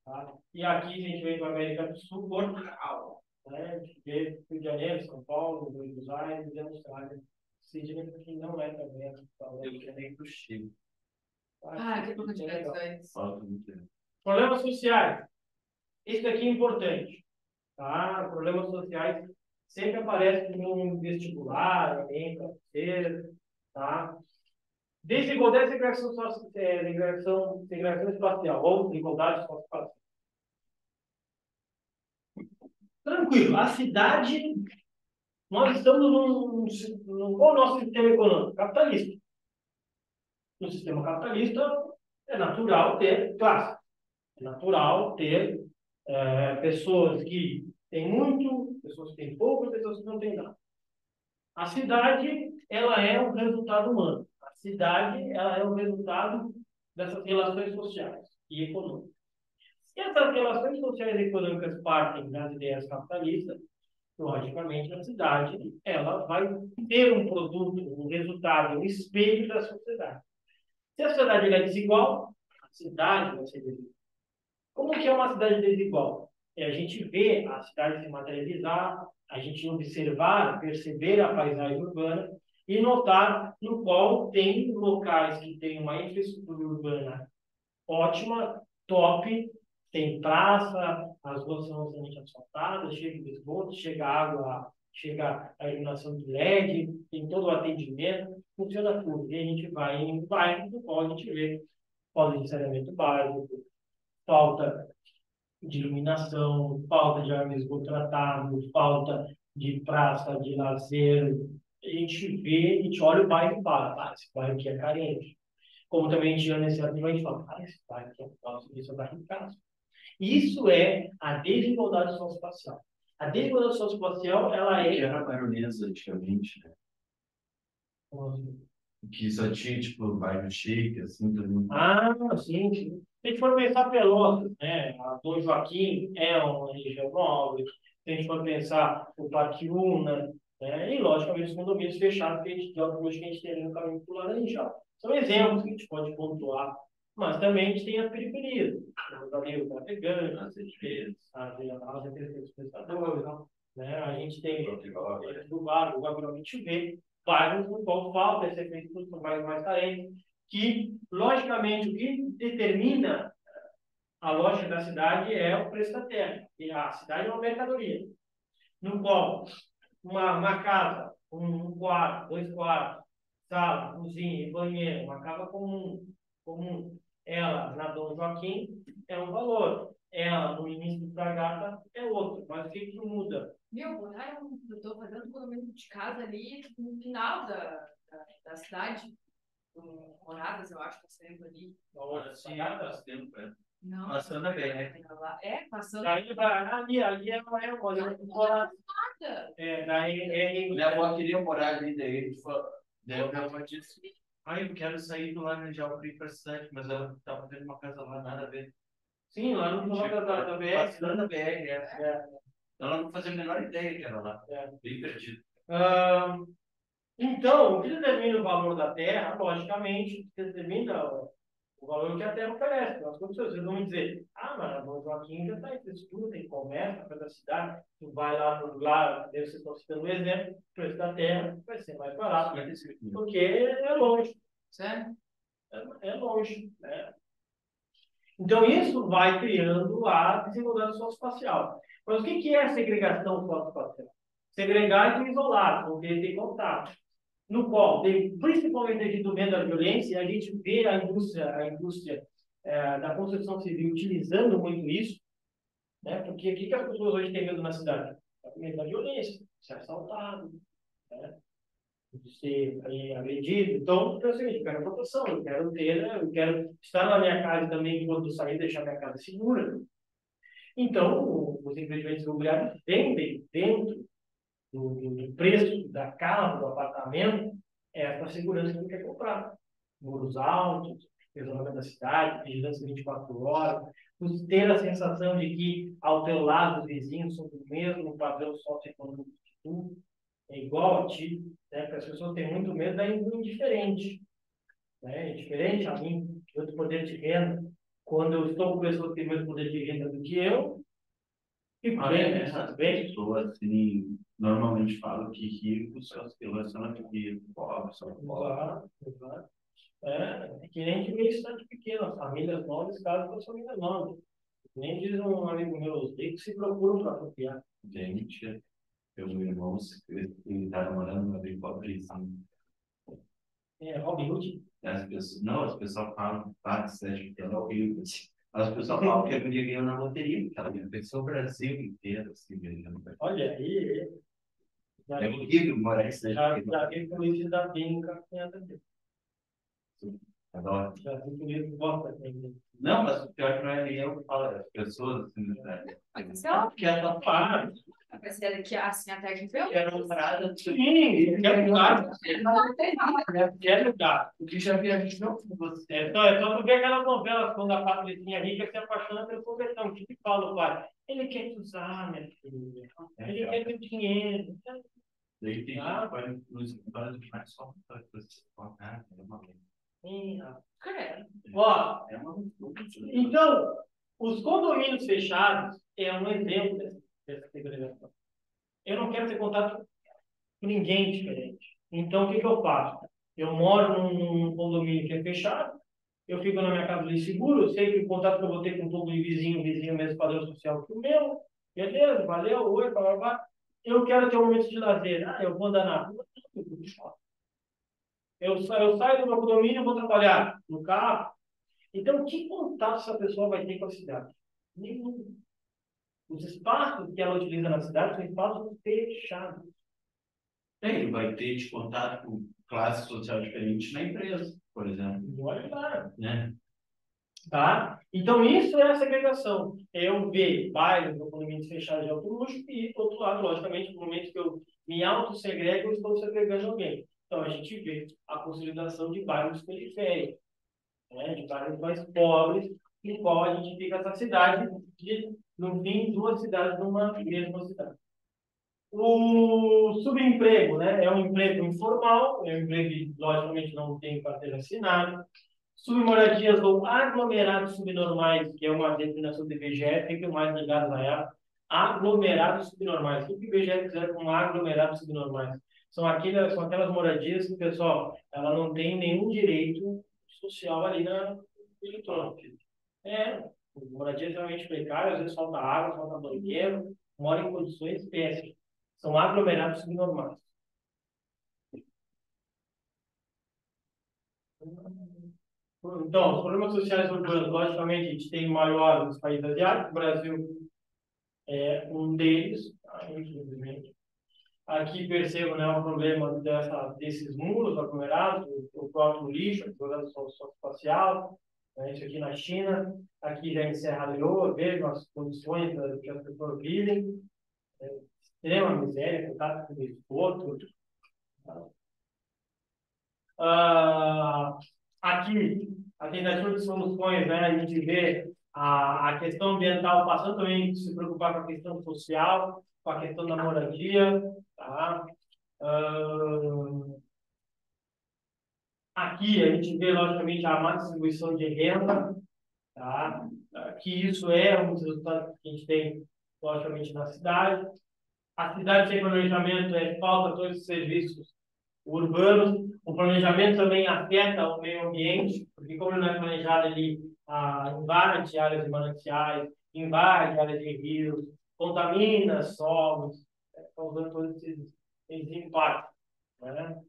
tá? E aqui a gente vem para a América do Sul, Portugal, né? De Rio de Janeiro, São Paulo, Buenos Aires e Austrália. Sydney, que não é também a capital. Eu quero ir pro Chile. Que pouco de legal. antes. Falta muito tempo. Problemas sociais. Isso daqui é importante. Tá? Problemas sociais sempre aparecem no vestibular, Enem, para ser, tá? Desigualdade e segregação espacial, ou desigualdade espacial. Tranquilo, a cidade, nós estamos qual é o nosso sistema econômico? Capitalista. No sistema capitalista, é natural ter classe. É natural ter pessoas que têm muito, pessoas que têm pouco e pessoas que não têm nada. A cidade, ela é um resultado humano. A cidade, ela é o resultado dessas relações sociais e econômicas. Se essas relações sociais e econômicas partem das ideias capitalistas, logicamente a cidade, ela vai ter um produto, um resultado, um espelho da sociedade. Se a sociedade é desigual, a cidade vai ser desigual. Como que é uma cidade desigual? É a gente ver a cidade se materializar, a gente observar, perceber a paisagem urbana e notar no qual tem locais que têm uma infraestrutura urbana ótima, top, tem praça, as ruas são extremamente asfaltadas, chega de esgoto, chega água, chega a iluminação de LED, tem todo o atendimento, funciona tudo. E a gente vai em bairros no qual a gente vê falta de saneamento básico, falta de iluminação, falta de água e esgoto tratado, falta de praça, de lazer. A gente vê, a gente olha o bairro e fala, esse bairro aqui é carente. Como também a gente olha nesse lado e a gente fala, esse bairro aqui é nosso, isso é bairro de casa. Isso é a desigualdade socioespacial. A desigualdade socioespacial, ela Que é... era baronesa antigamente, né? Que só tinha, tipo, bairro chique, assim, todo mundo. Sim, sim. Se a gente for pensar Pelotas, né? A Dom Joaquim é uma região nobre. Se a gente for pensar o Parque Una, né? E, logicamente, os condomínios fechados que a gente, hoje que a gente tem no caminho para o Laranjal. São exemplos que a gente pode pontuar. Mas também a gente tem as periferias. Temos ali o Trafegante, as Edifeiras, as Pensadores, né? A gente tem do bairro, o a gente vê bairros no qual falta esse efeito dos bairros mais carentes, que, logicamente, o que determina a lógica da cidade é o preço da terra. E a cidade é uma mercadoria, no qual uma casa, um quarto, dois quartos, sala, cozinha e banheiro, uma casa comum, ela na Dom Joaquim é um valor, ela no início do Fragata é outro, mas o que muda? Eu estou fazendo um condomínio de casa ali no final da cidade, com moradas, eu acho, passando ali. Sim, faz tempo, é. Não. Passando a ver, né? Passando. Daí, ali é uma Minha avó queria morar ali, daí eu minha avó disse, eu quero sair do Laranjal para ir para a cidade, mas ela estava tendo uma casa lá, nada a ver. Sim, lá no final da BR. Passando a BR, ela não fazia a menor ideia que era lá, bem perdido. Então, o que determina o valor da terra, logicamente, determina o valor que a terra oferece. As pessoas vão me dizer, mas a Dom Joaquim já está em infraestrutura, tem comércio, para da cidade, tu vai lá, vocês estão citando um exemplo, o preço da terra vai ser mais barato, porque é longe. Certo? É longe, né? Então, isso vai criando a desigualdade socioespacial. Mas o que é segregação socioespacial? Segregar e isolar, porque tem contato. No qual, principalmente aqui do meio da violência, a gente vê a indústria da construção civil utilizando muito isso, né? Porque o que as pessoas hoje têm medo na cidade? Medo da violência, de ser assaltado, né? De ser agredido. Então, é o seguinte, eu quero proteção, eu quero ter, né? Eu quero estar na minha casa também, enquanto sair, deixar minha casa segura. Então, os empreendimentos imobiliários vendem dentro do preço da casa, do apartamento, essa segurança que ele quer comprar. Muros altos, isolamento da cidade, vigilância 24 horas, você ter a sensação de que ao teu lado os vizinhos são do mesmo padrão socioeconômico que tu, é igual a ti, né? Porque as pessoas têm muito medo da indiferente, né? Indiferente a mim, outro poder de renda. Quando eu estou com pessoas que têm o mesmo poder de renda do que eu, Fico Ah, bem, essas bem. pessoas, assim, normalmente falam que ricos só se relacionam com ricos, pobres são pobres. Exato, exato. É que nem de meio cidade pequena, famílias nobres, casam com as famílias nobres. Nem diz um amigo meu, os ricos se procuram para copiar. Gente, meu irmão, ele tá namorando uma bem pobrezinho. É, Robin Hood. As pessoas, não, as pessoas falam, tá, que é horrível. As pessoas falam que a mulher ganhou na loteria, porque ela pensou o Brasil inteiro, assim, ganhando. Olha aí, já É horrível morar em cidade já, pequena. já vi polícia da bem encaminhada dele. Adoro. Já vi polícia que gosta dele. Não, mas o pior que não é nem eu que falo, é as pessoas, assim, né? Mas isso é óbvio. Porque ela faz. Vai ser que assim até que viu? Era uma parada, Sim, quer lugar. Quer lugar. o que já vi a gente não com você. É só tu ver aquelas novelas quando a Patricinha rica se apaixona pelo conversão. O que que fala o pai? Ele quer te usar, minha filha. Ele quer teu dinheiro. Daí tem Ah. gente que vai nos escritórios de mais só para você pagar, é uma Sim, rapaz. Credo. Ó, é uma então, os condomínios fechados é um exemplo dessa segregação. Eu não quero ter contato com ninguém diferente. Então, o que que eu faço? Eu moro num condomínio que é fechado, eu fico na minha casa de seguro, eu sei que o contato que eu vou ter com todo vizinho mesmo padrão social que o meu, beleza, valeu, oi, blá, blá, blá. Eu quero ter um momento de lazer. Ah, eu vou andar na rua, eu vou pro shopping. Eu saio do meu condomínio e vou trabalhar no carro. Então, que contato essa pessoa vai ter com a cidade? Nenhum. Os espaços que ela utiliza na cidade são espaços fechados. Ele vai ter de contato com classe social diferente na empresa, por exemplo, E olha lá, né? tá? Então, isso é a segregação. É eu ver bairros ou condomínios fechados de alto luxo e, do outro lado, logicamente, no momento que eu me auto-segrego, eu estou segregando alguém. Então, a gente vê a consolidação de bairros periféricos, né? De bairros mais pobres, em qual a gente fica essa cidade de, no fim, duas cidades numa mesma cidade. O subemprego, né? É um emprego informal, é um emprego que, logicamente, não tem carteira assinada. Submoradias ou aglomerados subnormais, que é uma definição do IBGE, fiquem mais ligados a ela. Aglomerados subnormais. O que o IBGE quiser com aglomerados subnormais? São aquelas moradias que, pessoal, ela não tem nenhum direito social ali na entorno. É, moradias realmente precárias, às vezes falta água, falta banheiro, mora em condições péssimas. São aglomerados subnormais. Então, os problemas sociais urbanos, logicamente, a gente tem maior nos países asiáticos, o Brasil é um deles, tá? Infelizmente. Aqui percebo, né, o problema desses muros aglomerados, o próprio lixo, a exploração espacial, né, isso aqui na China, aqui já em Serra Leoa, vejo as condições que as pessoas vivem, extrema miséria, contato com esgoto. Tá? Aqui, a tentativa de soluções, né? A gente vê a questão ambiental passando também a se preocupar com a questão social, com a questão da moradia, tá? Ah, aqui a gente vê, logicamente, a má distribuição de renda, tá? Que isso é um dos resultados que a gente tem, logicamente, na cidade. A cidade sem planejamento falta todos os serviços urbanos. O planejamento também afeta o meio ambiente, porque como ele não é planejado, ele invade áreas de mananciais, invade áreas de rios, contamina solos, causando todos esses impactos. Né?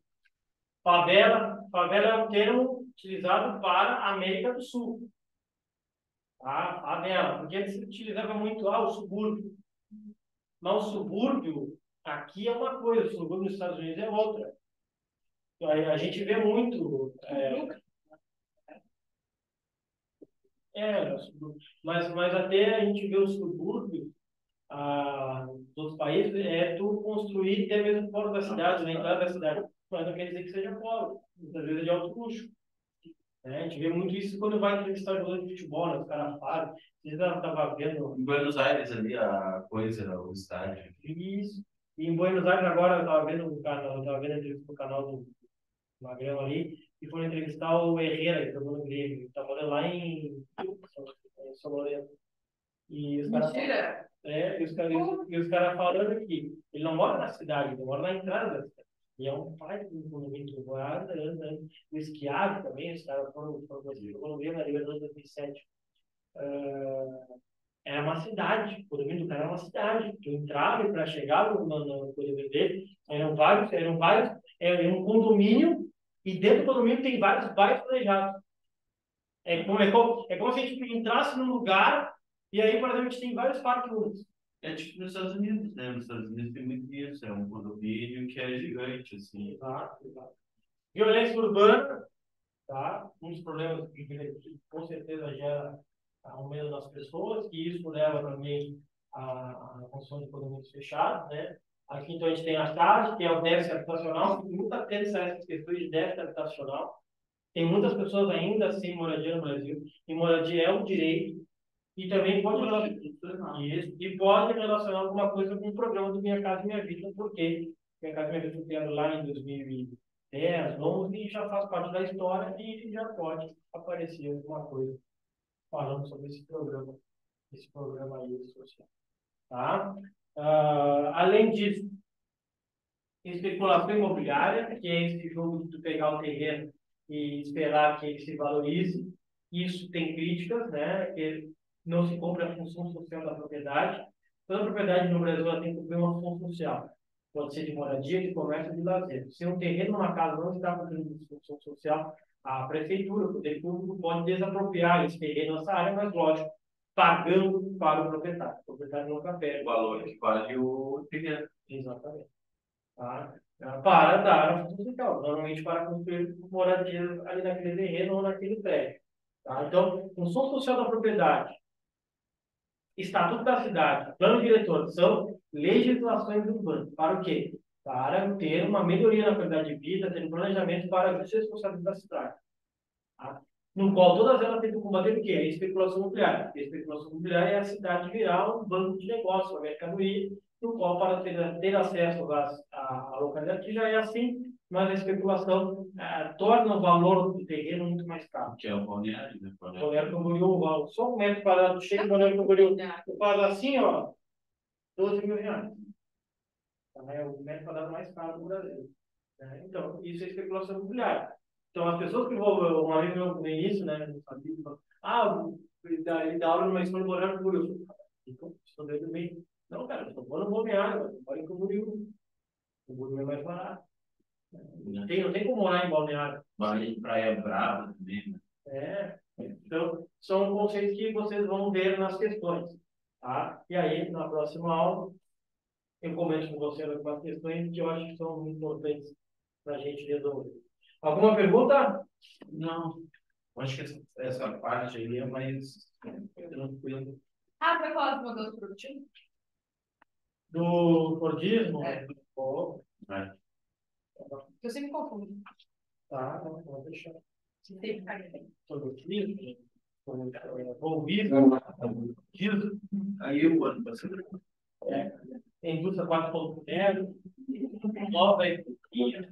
Favela é um termo utilizado para a América do Sul. Tá? Favela, porque ele se utilizava muito o subúrbio. Mas o subúrbio aqui é uma coisa, o subúrbio nos Estados Unidos é outra. A gente vê muito. Mas até a gente vê o subúrbio dos países, tu construir até mesmo fora da cidade, na entrada da cidade. Mas não quer dizer que seja pobre, muitas vezes é de alto luxo. Né? A gente vê muito isso quando vai entrevistar jogador de futebol, né? Os caras falam. Vocês estavam vendo. Em Buenos Aires ali, a coisa, o estádio. Isso. E em Buenos Aires, agora, eu estava vendo o canal, eu estava vendo a entrevista do canal do Magrão ali, e foram entrevistar o Herrera, que jogou no Grêmio, que tá morando lá em São Lourenço. E os caras. Mentira! E os caras falando aqui, ele não mora na cidade, ele mora na entrada da cidade. E é um pai do condomínio do Guarda, o esquiado também, os caras foram ver na Libertadores 2007. Era uma cidade, o condomínio do cara era uma cidade. Tu entrava e para chegar no condomínio dele, era um condomínio, e dentro do condomínio tem vários bairros planejados. É como se a gente entrasse num lugar, e aí, por exemplo, a gente tem vários parques únicos. É tipo nos Estados Unidos, né? Nos Estados Unidos tem muito isso. É um condomínio que é gigante, assim. Exato, exato. Violência urbana, tá? Um dos problemas que com certeza gera o medo das pessoas, e isso leva também à construção de condomínios fechados, né? Aqui, então, a gente tem a CAD, que é o déficit habitacional, que muito atento a essas questões de déficit habitacional. Tem muitas pessoas ainda sem moradia no Brasil, e moradia é um direito, e também pode relacionar alguma coisa com o programa do Minha Casa Minha Vida, porque Minha Casa Minha Vida foi criado lá em 2010, 11, e já faz parte da história, e já pode aparecer alguma coisa falando sobre esse programa aí social. Tá? Além disso, especulação imobiliária, que é esse jogo de tu pegar o terreno e esperar que ele se valorize. Isso tem críticas, né? Que não se cumpre a função social da propriedade. Toda propriedade no Brasil ela tem que cumprir uma função social. Pode ser de moradia, de comércio, de lazer. Se um terreno, uma casa, não está cumprindo função social, a prefeitura, o poder público, pode desapropriar esse terreno, essa área, mas, lógico, pagando para o proprietário. O proprietário nunca perde. O valor que vale o terreno. Exatamente. Tá? Para dar a função social, normalmente para construir moradias ali naquele terreno ou naquele prédio. Tá? Então, função social da propriedade, estatuto da cidade, plano diretor, são legislações urbanas. Para o quê? Para ter uma melhoria na qualidade de vida, ter um planejamento para as responsabilidades da cidade. Tá? No qual todas elas têm que combater o quê? A especulação imobiliária. A especulação imobiliária é a cidade virar um banco de negócios, uma mercadoria, no qual, para ter acesso à localidade, que já é assim, mas a especulação torna o valor do terreno muito mais caro. Que é o balneário, né? Balneário Camboriú, só um metro quadrado chega em Balneário Camboriú, tu faz assim, ó, 12 mil reais. Então, é o metro quadrado mais caro do Brasil. Né? Então, isso é especulação imobiliária. Então, as pessoas que vão, uma vez no início, né, não sabia, ele dá aula numa escola morando no Camboriú. Então, estudando bem. Não, cara, eu estou morando no Balneário, eu moro em Camboriú. Camboriú é mais barato. Não tem como morar em Balneário. Vale em Praia Brava também, né? Então, são conceitos que vocês vão ver nas questões. Tá? E aí, na próxima aula, eu comento com vocês algumas questões que eu acho que são muito importantes para a gente resolver. Alguma pergunta? Não. Acho que essa parte aí é mais tranquila. Vai falar do modelo produtivo? Do Fordismo? Eu sempre confundo. Tá, não vou deixar. Sempre cai bem. Produtivo? Envolvido? Aí o ano passado. Indústria 4.0, nova economia.